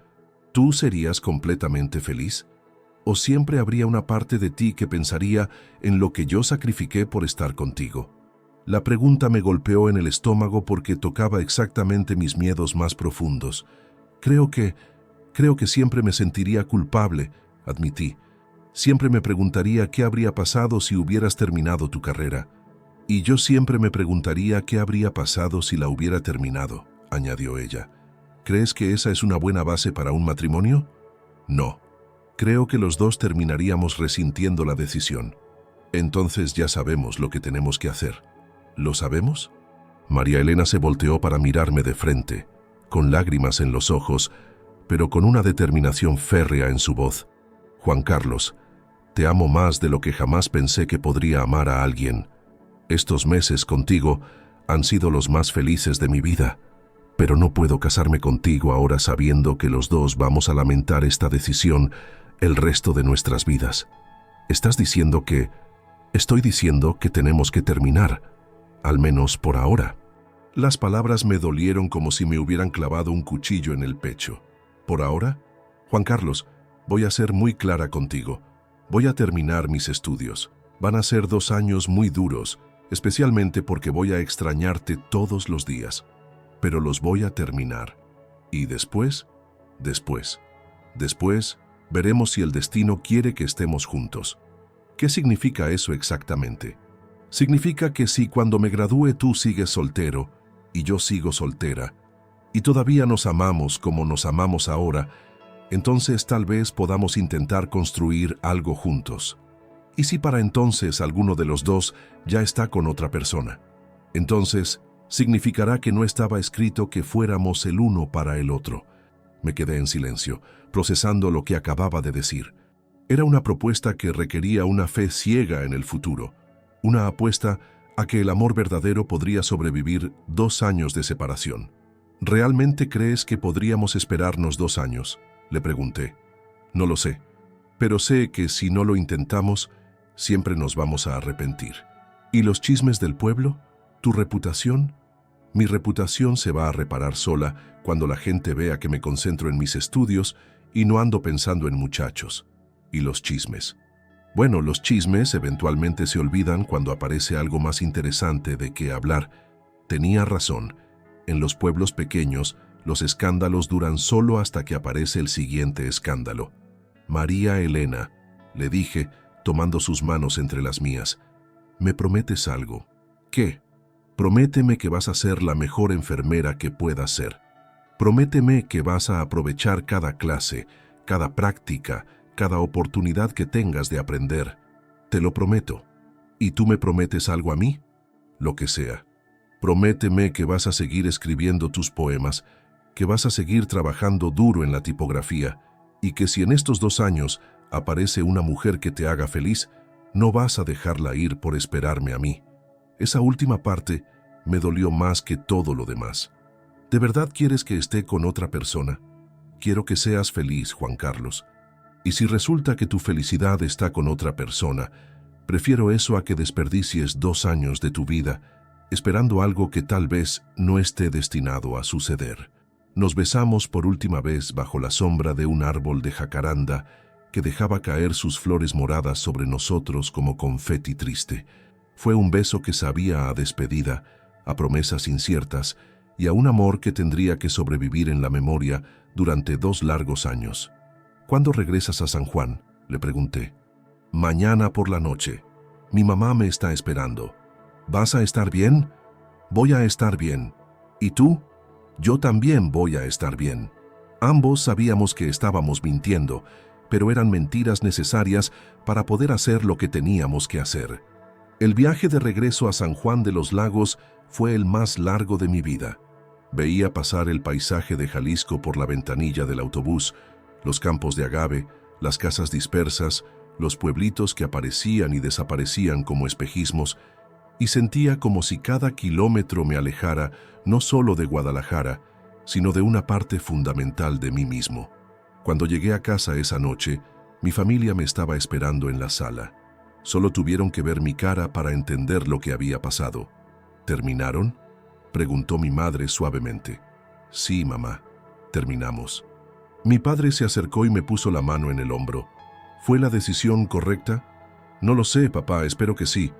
¿tú serías completamente feliz? ¿O siempre habría una parte de ti que pensaría en lo que yo sacrifiqué por estar contigo?» La pregunta me golpeó en el estómago porque tocaba exactamente mis miedos más profundos. Creo que siempre me sentiría culpable, admití. Siempre me preguntaría qué habría pasado si hubieras terminado tu carrera. Y yo siempre me preguntaría qué habría pasado si la hubiera terminado, añadió ella. ¿Crees que esa es una buena base para un matrimonio? No. Creo que los dos terminaríamos resintiendo la decisión. Entonces ya sabemos lo que tenemos que hacer. ¿Lo sabemos? María Elena se volteó para mirarme de frente, con lágrimas en los ojos, pero con una determinación férrea en su voz. «Juan Carlos, te amo más de lo que jamás pensé que podría amar a alguien. Estos meses contigo han sido los más felices de mi vida, pero no puedo casarme contigo ahora sabiendo que los dos vamos a lamentar esta decisión el resto de nuestras vidas. ¿Estás diciendo que...?» «Estoy diciendo que tenemos que terminar, al menos por ahora». Las palabras me dolieron como si me hubieran clavado un cuchillo en el pecho. ¿Por ahora? Juan Carlos, voy a ser muy clara contigo. Voy a terminar mis estudios. Van a ser 2 años muy duros, especialmente porque voy a extrañarte todos los días. Pero los voy a terminar. Y después, veremos si el destino quiere que estemos juntos. ¿Qué significa eso exactamente? Significa que si cuando me gradúe tú sigues soltero y yo sigo soltera, y todavía nos amamos como nos amamos ahora, entonces tal vez podamos intentar construir algo juntos. Y si para entonces alguno de los dos ya está con otra persona, entonces significará que no estaba escrito que fuéramos el uno para el otro. Me quedé en silencio, procesando lo que acababa de decir. Era una propuesta que requería una fe ciega en el futuro. Una apuesta a que el amor verdadero podría sobrevivir 2 años de separación. ¿Realmente crees que podríamos esperarnos 2 años?, le pregunté. No lo sé, pero sé que si no lo intentamos, siempre nos vamos a arrepentir. ¿Y los chismes del pueblo? ¿Tu reputación? Mi reputación se va a reparar sola cuando la gente vea que me concentro en mis estudios y no ando pensando en muchachos. ¿Y los chismes? Bueno, los chismes eventualmente se olvidan cuando aparece algo más interesante de qué hablar. Tenía razón. En los pueblos pequeños, los escándalos duran solo hasta que aparece el siguiente escándalo. María Elena, le dije, tomando sus manos entre las mías, ¿me prometes algo? ¿Qué? Prométeme que vas a ser la mejor enfermera que puedas ser. Prométeme que vas a aprovechar cada clase, cada práctica, cada oportunidad que tengas de aprender. Te lo prometo. ¿Y tú me prometes algo a mí? Lo que sea. Prométeme que vas a seguir escribiendo tus poemas, que vas a seguir trabajando duro en la tipografía y que si en estos 2 años aparece una mujer que te haga feliz, no vas a dejarla ir por esperarme a mí. Esa última parte me dolió más que todo lo demás. ¿De verdad quieres que esté con otra persona? Quiero que seas feliz, Juan Carlos. Y si resulta que tu felicidad está con otra persona, prefiero eso a que desperdicies 2 años de tu vida esperando algo que tal vez no esté destinado a suceder. Nos besamos por última vez bajo la sombra de un árbol de jacaranda que dejaba caer sus flores moradas sobre nosotros como confeti triste. Fue un beso que sabía a despedida, a promesas inciertas y a un amor que tendría que sobrevivir en la memoria durante 2 largos años. ¿Cuándo regresas a San Juan?, le pregunté. Mañana por la noche. Mi mamá me está esperando. ¿Vas a estar bien? Voy a estar bien. ¿Y tú? Yo también voy a estar bien. Ambos sabíamos que estábamos mintiendo, pero eran mentiras necesarias para poder hacer lo que teníamos que hacer. El viaje de regreso a San Juan de los Lagos fue el más largo de mi vida. Veía pasar el paisaje de Jalisco por la ventanilla del autobús, los campos de agave, las casas dispersas, los pueblitos que aparecían y desaparecían como espejismos, y sentía como si cada kilómetro me alejara no solo de Guadalajara, sino de una parte fundamental de mí mismo. Cuando llegué a casa esa noche, mi familia me estaba esperando en la sala. Solo tuvieron que ver mi cara para entender lo que había pasado. ¿Terminaron?, preguntó mi madre suavemente. Sí, mamá, terminamos. Mi padre se acercó y me puso la mano en el hombro. ¿Fue la decisión correcta? No lo sé, papá, espero que sí.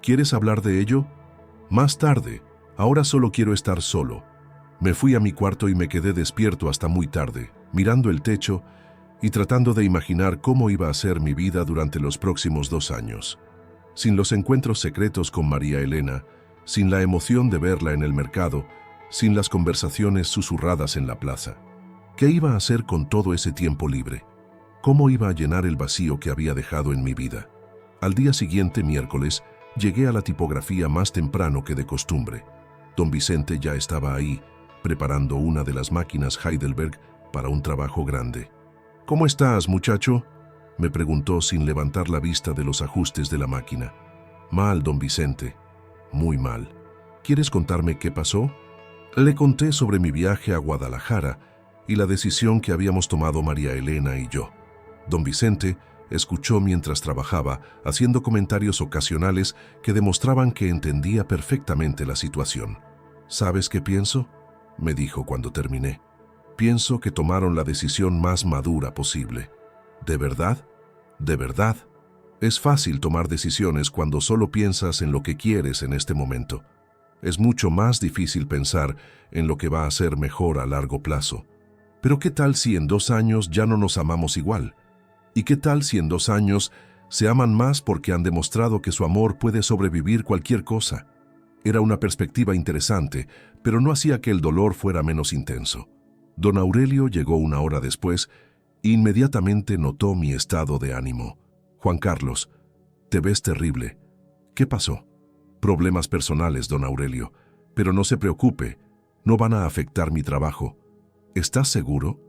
¿Quieres hablar de ello? Más tarde. Ahora solo quiero estar solo. Me fui a mi cuarto y me quedé despierto hasta muy tarde, mirando el techo y tratando de imaginar cómo iba a ser mi vida durante los próximos 2 años. Sin los encuentros secretos con María Elena, sin la emoción de verla en el mercado, sin las conversaciones susurradas en la plaza. ¿Qué iba a hacer con todo ese tiempo libre? ¿Cómo iba a llenar el vacío que había dejado en mi vida? Al día siguiente, miércoles, llegué a la tipografía más temprano que de costumbre. Don Vicente ya estaba ahí, preparando una de las máquinas Heidelberg para un trabajo grande. «¿Cómo estás, muchacho?», me preguntó sin levantar la vista de los ajustes de la máquina. «Mal, don Vicente, muy mal. ¿Quieres contarme qué pasó?». Le conté sobre mi viaje a Guadalajara y la decisión que habíamos tomado María Elena y yo. Don Vicente escuchó mientras trabajaba, haciendo comentarios ocasionales que demostraban que entendía perfectamente la situación. «¿Sabes qué pienso?», me dijo cuando terminé. «Pienso que tomaron la decisión más madura posible». «¿De verdad?». «De verdad. Es fácil tomar decisiones cuando solo piensas en lo que quieres en este momento. Es mucho más difícil pensar en lo que va a ser mejor a largo plazo. Pero ¿qué tal si en 2 años ya no nos amamos igual? ¿Y qué tal si en 2 años se aman más porque han demostrado que su amor puede sobrevivir cualquier cosa?». Era una perspectiva interesante, pero no hacía que el dolor fuera menos intenso. Don Aurelio llegó 1 hora después e inmediatamente notó mi estado de ánimo. «Juan Carlos, te ves terrible. ¿Qué pasó?». «Problemas personales, don Aurelio, pero no se preocupe, no van a afectar mi trabajo». «¿Estás seguro?».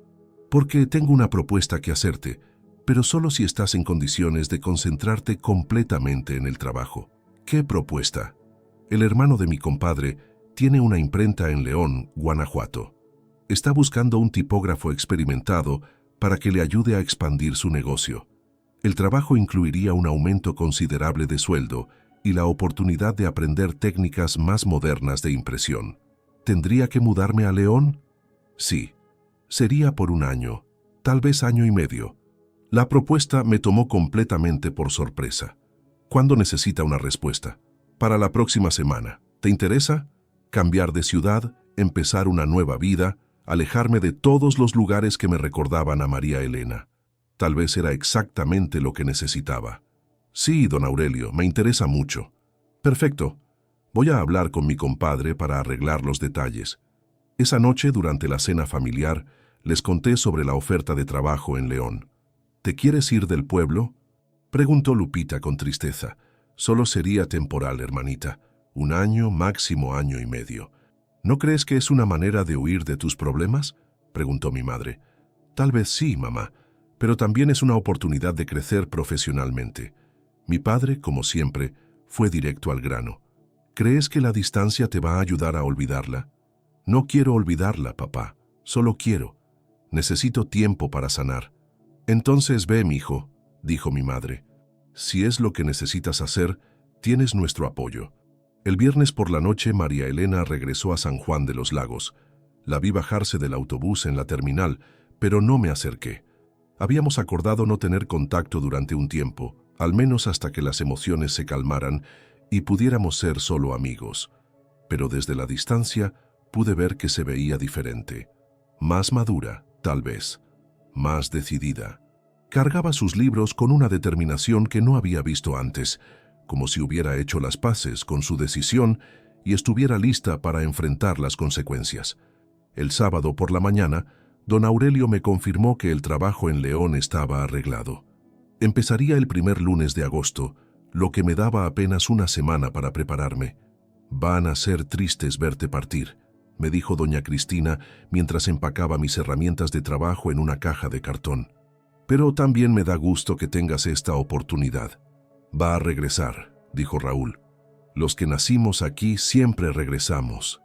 «Porque tengo una propuesta que hacerte, pero solo si estás en condiciones de concentrarte completamente en el trabajo». «¿Qué propuesta?». «El hermano de mi compadre tiene una imprenta en León, Guanajuato. Está buscando un tipógrafo experimentado para que le ayude a expandir su negocio. El trabajo incluiría un aumento considerable de sueldo y la oportunidad de aprender técnicas más modernas de impresión». «¿Tendría que mudarme a León?». «Sí. Sería por 1 año, tal vez 1 año y medio». La propuesta me tomó completamente por sorpresa. «¿Cuándo necesita una respuesta?». «Para la próxima semana. ¿Te interesa? Cambiar de ciudad, empezar una nueva vida, alejarme de todos los lugares que me recordaban a María Elena». Tal vez era exactamente lo que necesitaba. «Sí, don Aurelio, me interesa mucho». «Perfecto. Voy a hablar con mi compadre para arreglar los detalles». Esa noche, durante la cena familiar, les conté sobre la oferta de trabajo en León. «¿Te quieres ir del pueblo?», preguntó Lupita con tristeza. «Solo sería temporal, hermanita. 1 año, máximo 1 año y medio». «¿No crees que es una manera de huir de tus problemas?», preguntó mi madre. «Tal vez sí, mamá, pero también es una oportunidad de crecer profesionalmente». Mi padre, como siempre, fue directo al grano. «¿Crees que la distancia te va a ayudar a olvidarla?». «No quiero olvidarla, papá. Solo quiero. Necesito tiempo para sanar». «Entonces ve, mijo», dijo mi madre. «Si es lo que necesitas hacer, tienes nuestro apoyo». El viernes por la noche, María Elena regresó a San Juan de los Lagos. La vi bajarse del autobús en la terminal, pero no me acerqué. Habíamos acordado no tener contacto durante un tiempo, al menos hasta que las emociones se calmaran y pudiéramos ser solo amigos. Pero desde la distancia pude ver que se veía diferente. Más madura, tal vez. Más decidida. Cargaba sus libros con una determinación que no había visto antes, como si hubiera hecho las paces con su decisión y estuviera lista para enfrentar las consecuencias. El sábado por la mañana, don Aurelio me confirmó que el trabajo en León estaba arreglado. Empezaría el primer lunes de agosto, lo que me daba apenas 1 semana para prepararme. «Van a ser tristes verte partir», me dijo doña Cristina mientras empacaba mis herramientas de trabajo en una caja de cartón. Pero también me da gusto que tengas esta oportunidad. Va a regresar, dijo Raúl. Los que nacimos aquí siempre regresamos.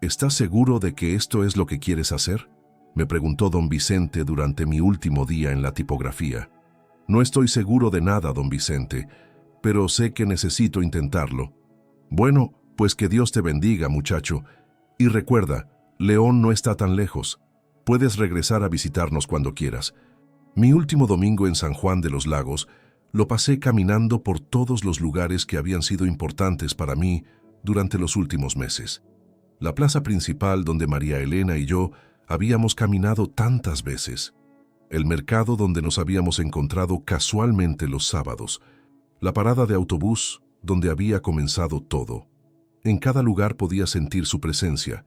¿Estás seguro de que esto es lo que quieres hacer?, me preguntó don Vicente durante mi último día en la tipografía. No estoy seguro de nada, don Vicente, pero sé que necesito intentarlo. Bueno, pues que Dios te bendiga, muchacho. Y recuerda, León no está tan lejos. Puedes regresar a visitarnos cuando quieras. Mi último domingo en San Juan de los Lagos lo pasé caminando por todos los lugares que habían sido importantes para mí durante los últimos meses. La plaza principal donde María Elena y yo habíamos caminado tantas veces. El mercado donde nos habíamos encontrado casualmente los sábados. La parada de autobús donde había comenzado todo. En cada lugar podía sentir su presencia,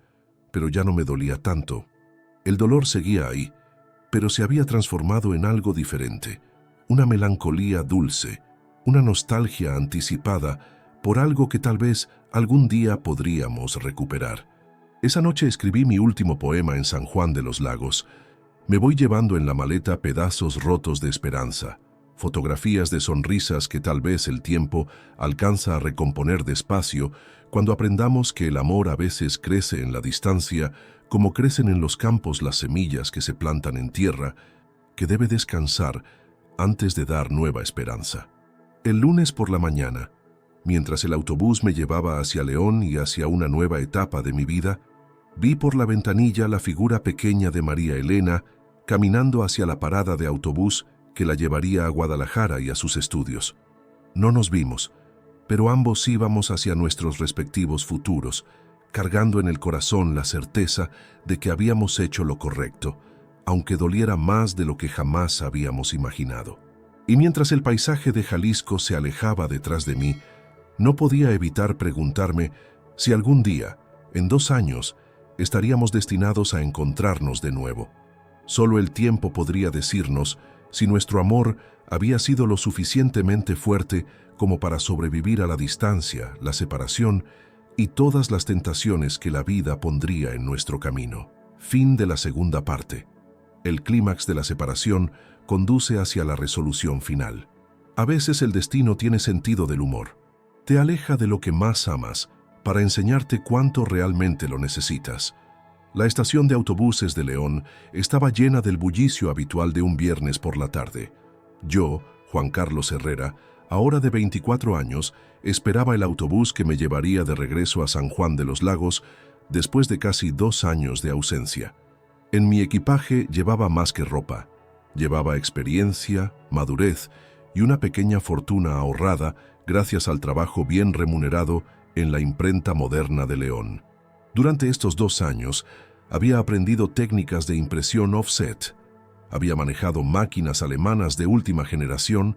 pero ya no me dolía tanto. El dolor seguía ahí, pero se había transformado en algo diferente. Una melancolía dulce, una nostalgia anticipada por algo que tal vez algún día podríamos recuperar. Esa noche escribí mi último poema en San Juan de los Lagos. Me voy llevando en la maleta pedazos rotos de esperanza, fotografías de sonrisas que tal vez el tiempo alcanza a recomponer despacio cuando aprendamos que el amor a veces crece en la distancia, como crecen en los campos las semillas que se plantan en tierra, que debe descansar antes de dar nueva esperanza. El lunes por la mañana, mientras el autobús me llevaba hacia León y hacia una nueva etapa de mi vida, vi por la ventanilla la figura pequeña de María Elena caminando hacia la parada de autobús que la llevaría a Guadalajara y a sus estudios. No nos vimos, pero ambos íbamos hacia nuestros respectivos futuros, cargando en el corazón la certeza de que habíamos hecho lo correcto, aunque doliera más de lo que jamás habíamos imaginado. Y mientras el paisaje de Jalisco se alejaba detrás de mí, no podía evitar preguntarme si algún día, en 2 años, estaríamos destinados a encontrarnos de nuevo. Solo el tiempo podría decirnos si nuestro amor había sido lo suficientemente fuerte como para sobrevivir a la distancia, la separación y todas las tentaciones que la vida pondría en nuestro camino. Fin de la segunda parte. El clímax de la separación conduce hacia la resolución final. A veces el destino tiene sentido del humor. Te aleja de lo que más amas para enseñarte cuánto realmente lo necesitas. La estación de autobuses de León estaba llena del bullicio habitual de un viernes por la tarde. Yo, Juan Carlos Herrera, ahora de 24 años, esperaba el autobús que me llevaría de regreso a San Juan de los Lagos después de casi 2 años de ausencia. En mi equipaje llevaba más que ropa. Llevaba experiencia, madurez y una pequeña fortuna ahorrada gracias al trabajo bien remunerado en la imprenta moderna de León. Durante estos 2 años, había aprendido técnicas de impresión offset, había manejado máquinas alemanas de última generación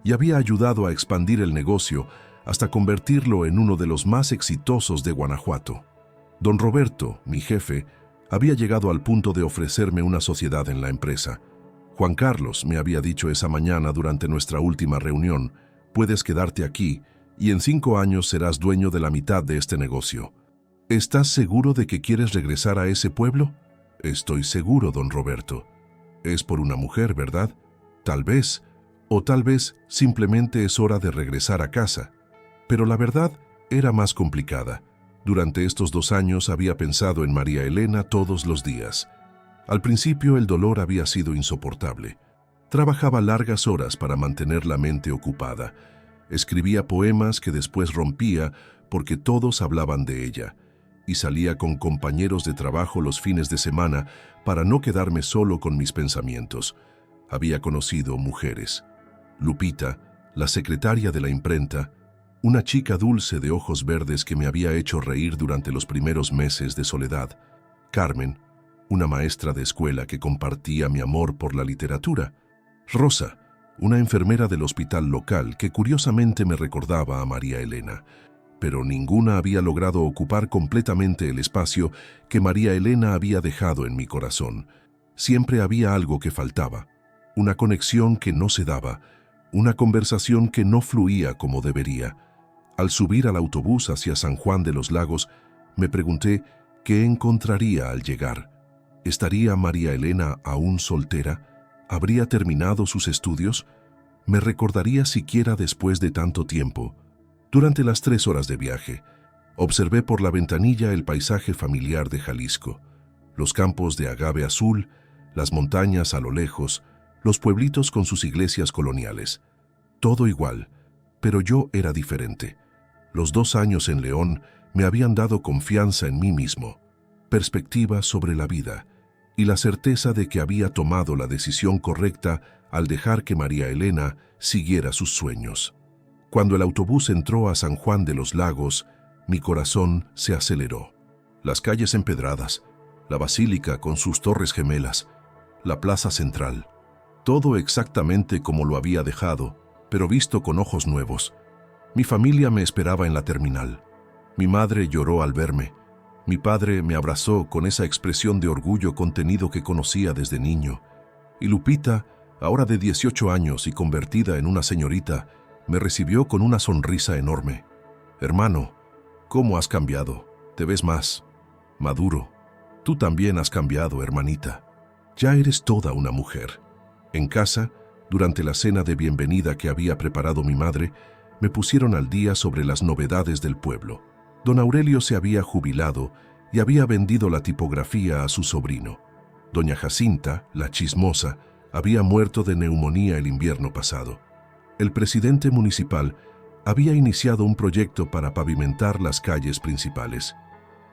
y había ayudado a expandir el negocio hasta convertirlo en uno de los más exitosos de Guanajuato. Don Roberto, mi jefe, había llegado al punto de ofrecerme una sociedad en la empresa. Juan Carlos me había dicho esa mañana durante nuestra última reunión, puedes quedarte aquí y en 5 años serás dueño de la mitad de este negocio. ¿Estás seguro de que quieres regresar a ese pueblo? Estoy seguro, don Roberto. Es por una mujer, ¿verdad? Tal vez, o tal vez simplemente es hora de regresar a casa. Pero la verdad era más complicada. Durante estos 2 años había pensado en María Elena todos los días. Al principio el dolor había sido insoportable. Trabajaba largas horas para mantener la mente ocupada. Escribía poemas que después rompía porque todos hablaban de ella. Y salía con compañeros de trabajo los fines de semana para no quedarme solo con mis pensamientos. Había conocido mujeres. Lupita, la secretaria de la imprenta, una chica dulce de ojos verdes que me había hecho reír durante los primeros meses de soledad. Carmen, una maestra de escuela que compartía mi amor por la literatura. Rosa, una enfermera del hospital local que curiosamente me recordaba a María Elena. Pero ninguna había logrado ocupar completamente el espacio que María Elena había dejado en mi corazón. Siempre había algo que faltaba, una conexión que no se daba, una conversación que no fluía como debería. Al subir al autobús hacia San Juan de los Lagos, me pregunté qué encontraría al llegar. ¿Estaría María Elena aún soltera? ¿Habría terminado sus estudios? ¿Me recordaría siquiera después de tanto tiempo? Durante las 3 horas de viaje, observé por la ventanilla el paisaje familiar de Jalisco, los campos de agave azul, las montañas a lo lejos, los pueblitos con sus iglesias coloniales. Todo igual, pero yo era diferente. Los 2 años en León me habían dado confianza en mí mismo, perspectiva sobre la vida y la certeza de que había tomado la decisión correcta al dejar que María Elena siguiera sus sueños. Cuando el autobús entró a San Juan de los Lagos, mi corazón se aceleró. Las calles empedradas, la basílica con sus torres gemelas, la plaza central, todo exactamente como lo había dejado, pero visto con ojos nuevos. Mi familia me esperaba en la terminal. Mi madre lloró al verme. Mi padre me abrazó con esa expresión de orgullo contenido que conocía desde niño. Y Lupita, ahora de 18 años y convertida en una señorita, me recibió con una sonrisa enorme. Hermano, ¿cómo has cambiado? Te ves más maduro. Tú también has cambiado, hermanita. Ya eres toda una mujer. En casa, durante la cena de bienvenida que había preparado mi madre, me pusieron al día sobre las novedades del pueblo. Don Aurelio se había jubilado y había vendido la tipografía a su sobrino. Doña Jacinta, la chismosa, había muerto de neumonía el invierno pasado. El presidente municipal había iniciado un proyecto para pavimentar las calles principales.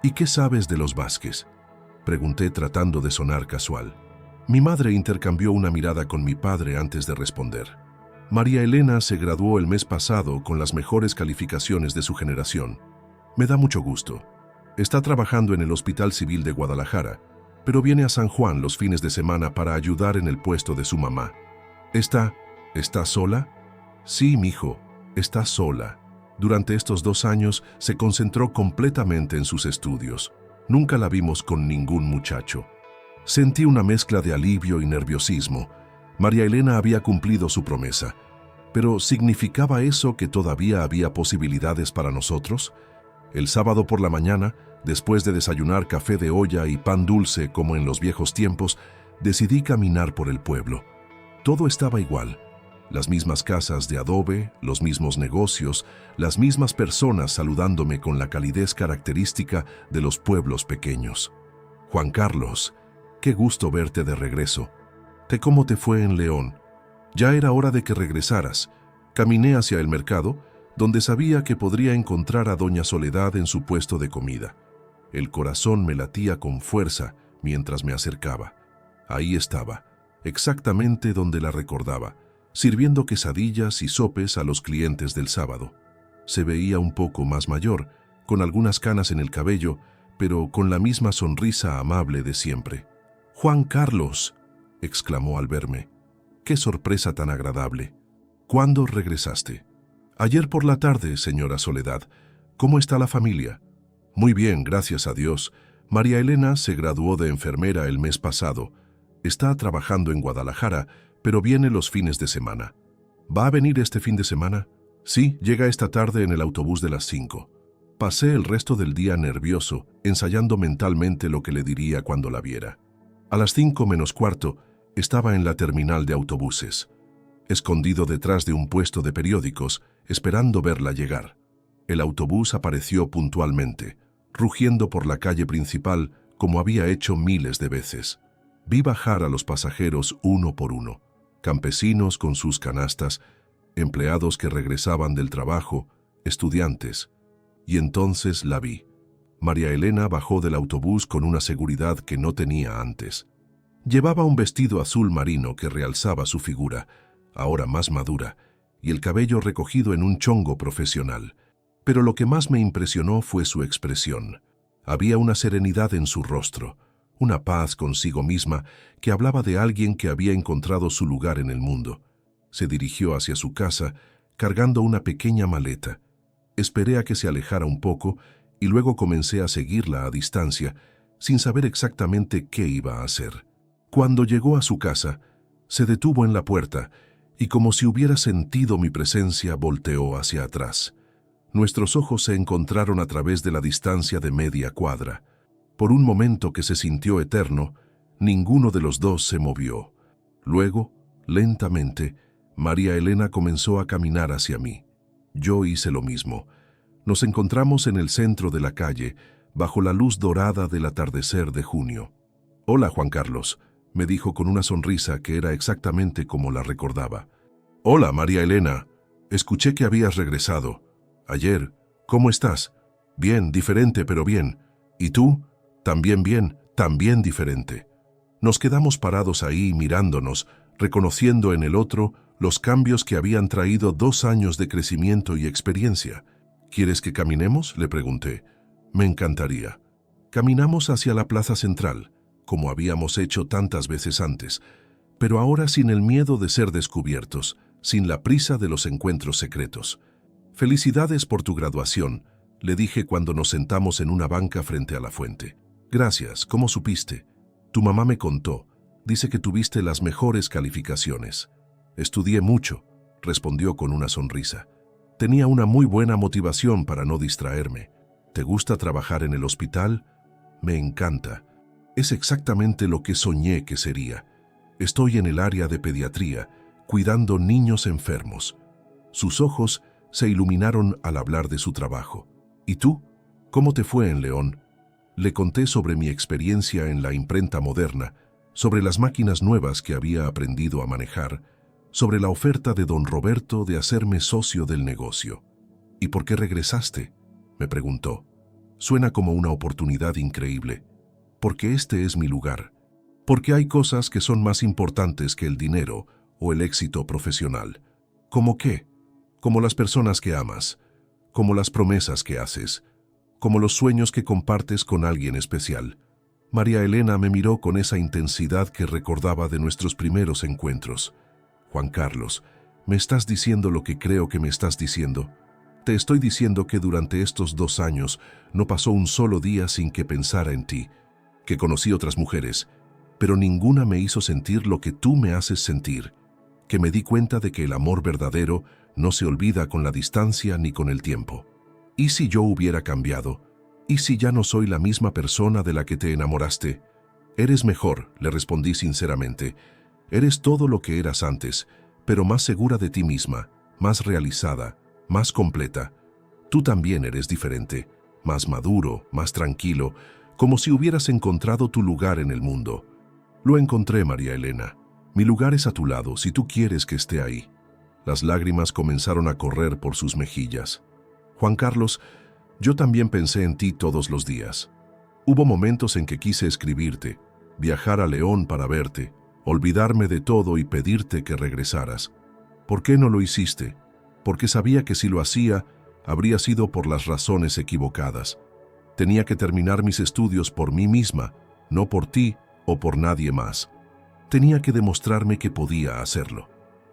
¿Y qué sabes de los Vázquez?, pregunté tratando de sonar casual. Mi madre intercambió una mirada con mi padre antes de responder. María Elena se graduó el mes pasado con las mejores calificaciones de su generación. Me da mucho gusto. Está trabajando en el Hospital Civil de Guadalajara, pero viene a San Juan los fines de semana para ayudar en el puesto de su mamá. ¿Está sola? Sí, mijo, está sola. Durante estos 2 años se concentró completamente en sus estudios. Nunca la vimos con ningún muchacho. Sentí una mezcla de alivio y nerviosismo. María Elena había cumplido su promesa. ¿Pero significaba eso que todavía había posibilidades para nosotros? El sábado por la mañana, después de desayunar café de olla y pan dulce como en los viejos tiempos, decidí caminar por el pueblo. Todo estaba igual. Las mismas casas de adobe, los mismos negocios, las mismas personas saludándome con la calidez característica de los pueblos pequeños. Juan Carlos, qué gusto verte de regreso. ¿Cómo te fue en León? Ya era hora de que regresaras. Caminé hacia el mercado, donde sabía que podría encontrar a doña Soledad en su puesto de comida. El corazón me latía con fuerza mientras me acercaba. Ahí estaba, exactamente donde la recordaba, sirviendo quesadillas y sopes a los clientes del sábado. Se veía un poco más mayor, con algunas canas en el cabello, pero con la misma sonrisa amable de siempre. «Juan Carlos», exclamó al verme. «Qué sorpresa tan agradable. ¿Cuándo regresaste?» «Ayer por la tarde, señora Soledad. ¿Cómo está la familia?» «Muy bien, gracias a Dios. María Elena se graduó de enfermera el mes pasado. Está trabajando en Guadalajara, pero viene los fines de semana». «¿Va a venir este fin de semana?» «Sí, llega esta tarde en el autobús de las 5». Pasé el resto del día nervioso, ensayando mentalmente lo que le diría cuando la viera. A las 5 menos cuarto, estaba en la terminal de autobuses, escondido detrás de un puesto de periódicos, esperando verla llegar. El autobús apareció puntualmente, rugiendo por la calle principal como había hecho miles de veces. Vi bajar a los pasajeros uno por uno, campesinos con sus canastas, empleados que regresaban del trabajo, estudiantes. Y entonces la vi. María Elena bajó del autobús con una seguridad que no tenía antes. Llevaba un vestido azul marino que realzaba su figura, ahora más madura, y el cabello recogido en un chongo profesional. Pero lo que más me impresionó fue su expresión. Había una serenidad en su rostro, una paz consigo misma que hablaba de alguien que había encontrado su lugar en el mundo. Se dirigió hacia su casa, cargando una pequeña maleta. Esperé a que se alejara un poco y luego comencé a seguirla a distancia, sin saber exactamente qué iba a hacer. Cuando llegó a su casa, se detuvo en la puerta y como si hubiera sentido mi presencia, volteó hacia atrás. Nuestros ojos se encontraron a través de la distancia de media cuadra. Por un momento que se sintió eterno, ninguno de los dos se movió. Luego, lentamente, María Elena comenzó a caminar hacia mí. Yo hice lo mismo. Nos encontramos en el centro de la calle, bajo la luz dorada del atardecer de junio. «Hola, Juan Carlos», me dijo con una sonrisa que era exactamente como la recordaba. «Hola, María Elena. Escuché que habías regresado. Ayer. ¿Cómo estás?» «Bien, diferente, pero bien. ¿Y tú?» «También bien, también diferente». Nos quedamos parados ahí mirándonos, reconociendo en el otro los cambios que habían traído 2 años de crecimiento y experiencia. «¿Quieres que caminemos?», le pregunté. «Me encantaría». Caminamos hacia la plaza central, como habíamos hecho tantas veces antes, pero ahora sin el miedo de ser descubiertos, sin la prisa de los encuentros secretos. «Felicidades por tu graduación», le dije cuando nos sentamos en una banca frente a la fuente. «Gracias, ¿cómo supiste?» «Tu mamá me contó. Dice que tuviste las mejores calificaciones». «Estudié mucho», respondió con una sonrisa. «Tenía una muy buena motivación para no distraerme». «¿Te gusta trabajar en el hospital?» «Me encanta. Es exactamente lo que soñé que sería. Estoy en el área de pediatría, cuidando niños enfermos». Sus ojos se iluminaron al hablar de su trabajo. «¿Y tú? ¿Cómo te fue en León?» Le conté sobre mi experiencia en la imprenta moderna, sobre las máquinas nuevas que había aprendido a manejar, sobre la oferta de don Roberto de hacerme socio del negocio. «¿Y por qué regresaste?», me preguntó. «Suena como una oportunidad increíble. Porque este es mi lugar. Porque hay cosas que son más importantes que el dinero o el éxito profesional». «¿Cómo qué?». «Como las personas que amas, como las promesas que haces, como los sueños que compartes con alguien especial». María Elena me miró con esa intensidad que recordaba de nuestros primeros encuentros. «Juan Carlos, ¿me estás diciendo lo que creo que me estás diciendo? Te estoy diciendo que durante estos 2 años no pasó un solo día sin que pensara en ti, que conocí otras mujeres, pero ninguna me hizo sentir lo que tú me haces sentir, que me di cuenta de que el amor verdadero no se olvida con la distancia ni con el tiempo. ¿Y si yo hubiera cambiado? ¿Y si ya no soy la misma persona de la que te enamoraste?» «Eres mejor», le respondí sinceramente. «Eres todo lo que eras antes, pero más segura de ti misma, más realizada, más completa. Tú también eres diferente, más maduro, más tranquilo, como si hubieras encontrado tu lugar en el mundo». «Lo encontré, María Elena. Mi lugar es a tu lado, si tú quieres que esté ahí». Las lágrimas comenzaron a correr por sus mejillas. «Juan Carlos, yo también pensé en ti todos los días. Hubo momentos en que quise escribirte, viajar a León para verte, olvidarme de todo y pedirte que regresaras. ¿Por qué no lo hiciste? Porque sabía que si lo hacía, habría sido por las razones equivocadas. Tenía que terminar mis estudios por mí misma, no por ti o por nadie más. Tenía que demostrarme que podía hacerlo».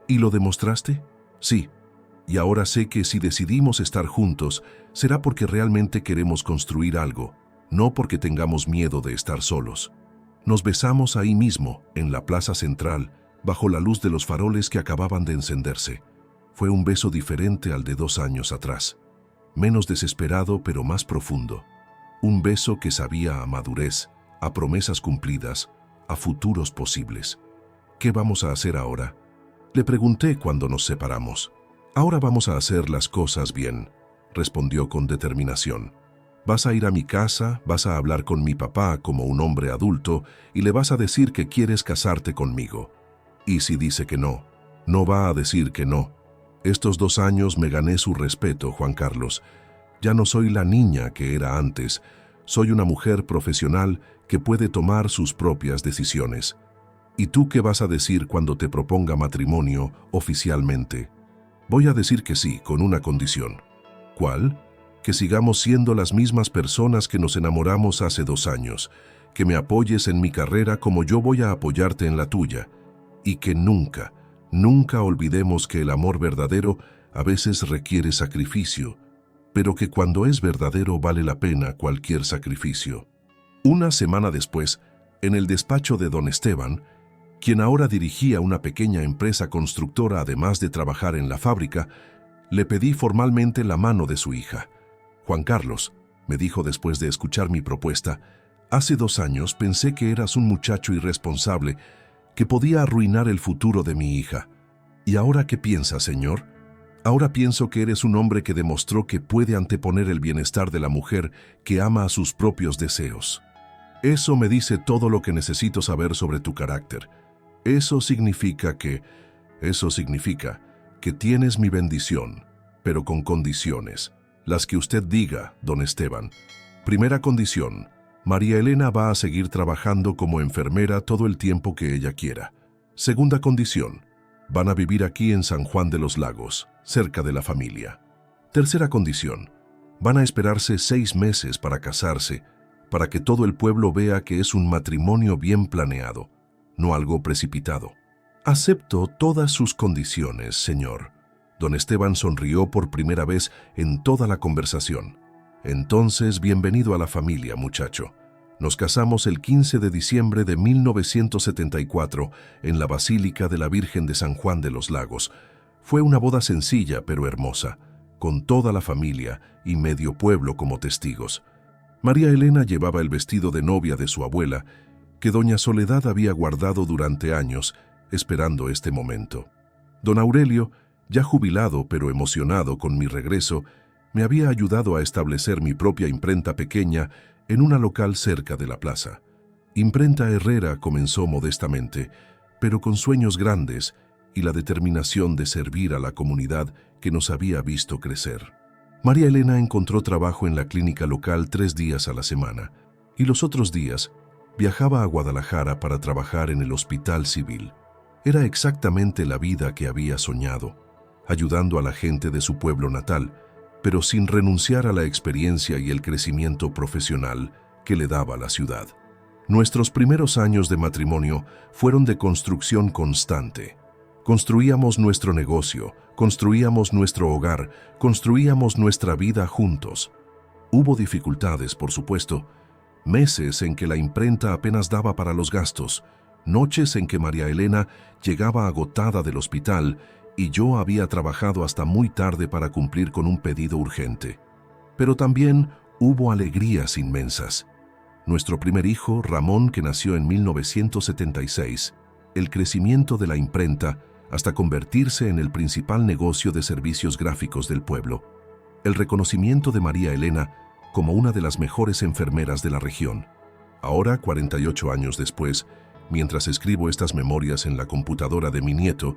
«¿Y lo demostraste?». «Sí. Y ahora sé que si decidimos estar juntos, será porque realmente queremos construir algo, no porque tengamos miedo de estar solos». Nos besamos ahí mismo, en la plaza central, bajo la luz de los faroles que acababan de encenderse. Fue un beso diferente al de 2 años atrás. Menos desesperado, pero más profundo. Un beso que sabía a madurez, a promesas cumplidas, a futuros posibles. «¿Qué vamos a hacer ahora?», le pregunté cuando nos separamos. «Ahora vamos a hacer las cosas bien», respondió con determinación. «Vas a ir a mi casa, vas a hablar con mi papá como un hombre adulto y le vas a decir que quieres casarte conmigo. Y si dice que no, no va a decir que no. Estos 2 años me gané su respeto, Juan Carlos. Ya no soy la niña que era antes. Soy una mujer profesional que puede tomar sus propias decisiones. ¿Y tú qué vas a decir cuando te proponga matrimonio oficialmente?». «Voy a decir que sí, con una condición». «¿Cuál?». «Que sigamos siendo las mismas personas que nos enamoramos hace 2 años, que me apoyes en mi carrera como yo voy a apoyarte en la tuya, y que nunca, nunca olvidemos que el amor verdadero a veces requiere sacrificio, pero que cuando es verdadero vale la pena cualquier sacrificio». Una semana después, en el despacho de don Esteban, quien ahora dirigía una pequeña empresa constructora además de trabajar en la fábrica, le pedí formalmente la mano de su hija. «Juan Carlos», me dijo después de escuchar mi propuesta, «hace 2 años pensé que eras un muchacho irresponsable, que podía arruinar el futuro de mi hija. ¿Y ahora qué piensas, señor? Ahora pienso que eres un hombre que demostró que puede anteponer el bienestar de la mujer que ama a sus propios deseos. Eso me dice todo lo que necesito saber sobre tu carácter. Eso significa que tienes mi bendición, pero con condiciones. Las que usted diga, don Esteban. Primera condición: María Elena va a seguir trabajando como enfermera todo el tiempo que ella quiera. Segunda condición: van a vivir aquí en San Juan de los Lagos, cerca de la familia. Tercera condición: van a esperarse 6 meses para casarse, para que todo el pueblo vea que es un matrimonio bien planeado, no algo precipitado. Acepto todas sus condiciones, señor. Don Esteban sonrió por primera vez en toda la conversación. Entonces, bienvenido a la familia, muchacho. Nos casamos el 15 de diciembre de 1974 en la Basílica de la Virgen de San Juan de los Lagos. Fue una boda sencilla pero hermosa, con toda la familia y medio pueblo como testigos. María Elena llevaba el vestido de novia de su abuela, que doña Soledad había guardado durante años, esperando este momento. Don Aurelio, ya jubilado pero emocionado con mi regreso, me había ayudado a establecer mi propia imprenta pequeña en una local cerca de la plaza. Imprenta Herrera comenzó modestamente, pero con sueños grandes y la determinación de servir a la comunidad que nos había visto crecer. María Elena encontró trabajo en la clínica local 3 días a la semana, y los otros días viajaba a Guadalajara para trabajar en el Hospital Civil. Era exactamente la vida que había soñado, ayudando a la gente de su pueblo natal, pero sin renunciar a la experiencia y el crecimiento profesional que le daba la ciudad. Nuestros primeros años de matrimonio fueron de construcción constante. Construíamos nuestro negocio, construíamos nuestro hogar, construíamos nuestra vida juntos. Hubo dificultades, por supuesto, meses en que la imprenta apenas daba para los gastos, noches en que María Elena llegaba agotada del hospital y yo había trabajado hasta muy tarde para cumplir con un pedido urgente. Pero también hubo alegrías inmensas. Nuestro primer hijo, Ramón, que nació en 1976, el crecimiento de la imprenta hasta convertirse en el principal negocio de servicios gráficos del pueblo, el reconocimiento de María Elena como una de las mejores enfermeras de la región. Ahora, 48 años después, mientras escribo estas memorias en la computadora de mi nieto,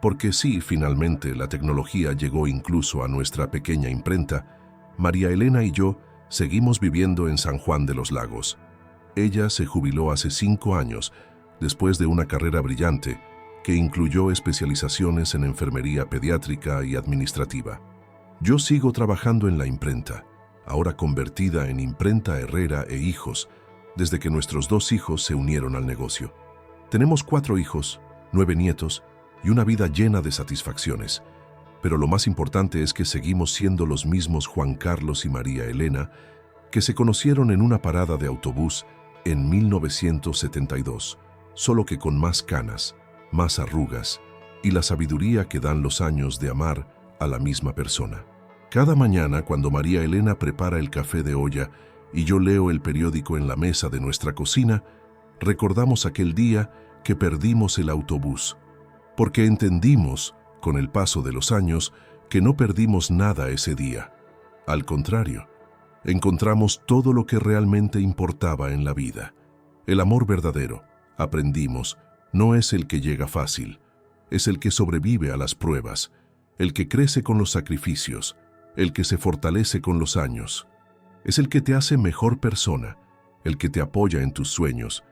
porque sí, finalmente la tecnología llegó incluso a nuestra pequeña imprenta, María Elena y yo seguimos viviendo en San Juan de los Lagos. Ella se jubiló hace 5 años, después de una carrera brillante que incluyó especializaciones en enfermería pediátrica y administrativa. Yo sigo trabajando en la imprenta, ahora convertida en Imprenta Herrera e Hijos, desde que nuestros 2 hijos se unieron al negocio. Tenemos 4 hijos, 9 nietos y una vida llena de satisfacciones. Pero lo más importante es que seguimos siendo los mismos Juan Carlos y María Elena que se conocieron en una parada de autobús en 1972, solo que con más canas, más arrugas y la sabiduría que dan los años de amar a la misma persona. Cada mañana, cuando María Elena prepara el café de olla y yo leo el periódico en la mesa de nuestra cocina, recordamos aquel día que perdimos el autobús, porque entendimos, con el paso de los años, que no perdimos nada ese día. Al contrario, encontramos todo lo que realmente importaba en la vida. El amor verdadero, aprendimos, no es el que llega fácil, es el que sobrevive a las pruebas, el que crece con los sacrificios, el que se fortalece con los años. Es el que te hace mejor persona, el que te apoya en tus sueños,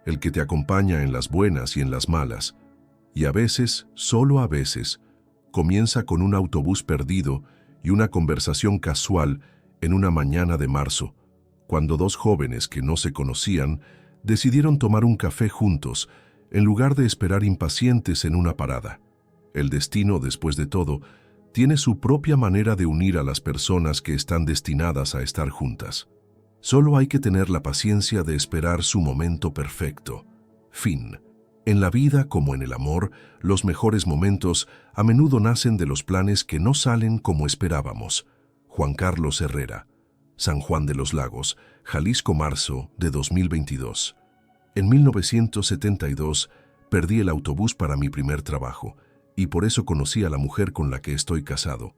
el que te acompaña en las buenas y en las malas. Y a veces, solo a veces, comienza con un autobús perdido y una conversación casual en una mañana de marzo, cuando 2 jóvenes que no se conocían decidieron tomar un café juntos en lugar de esperar impacientes en una parada. El destino, después de todo, tiene su propia manera de unir a las personas que están destinadas a estar juntas. Solo hay que tener la paciencia de esperar su momento perfecto. Fin. En la vida, como en el amor, los mejores momentos a menudo nacen de los planes que no salen como esperábamos. Juan Carlos Herrera, San Juan de los Lagos, Jalisco, marzo de 2022. En 1972, Perdí el autobús para mi primer trabajo, y por eso conocí a la mujer con la que estoy casado.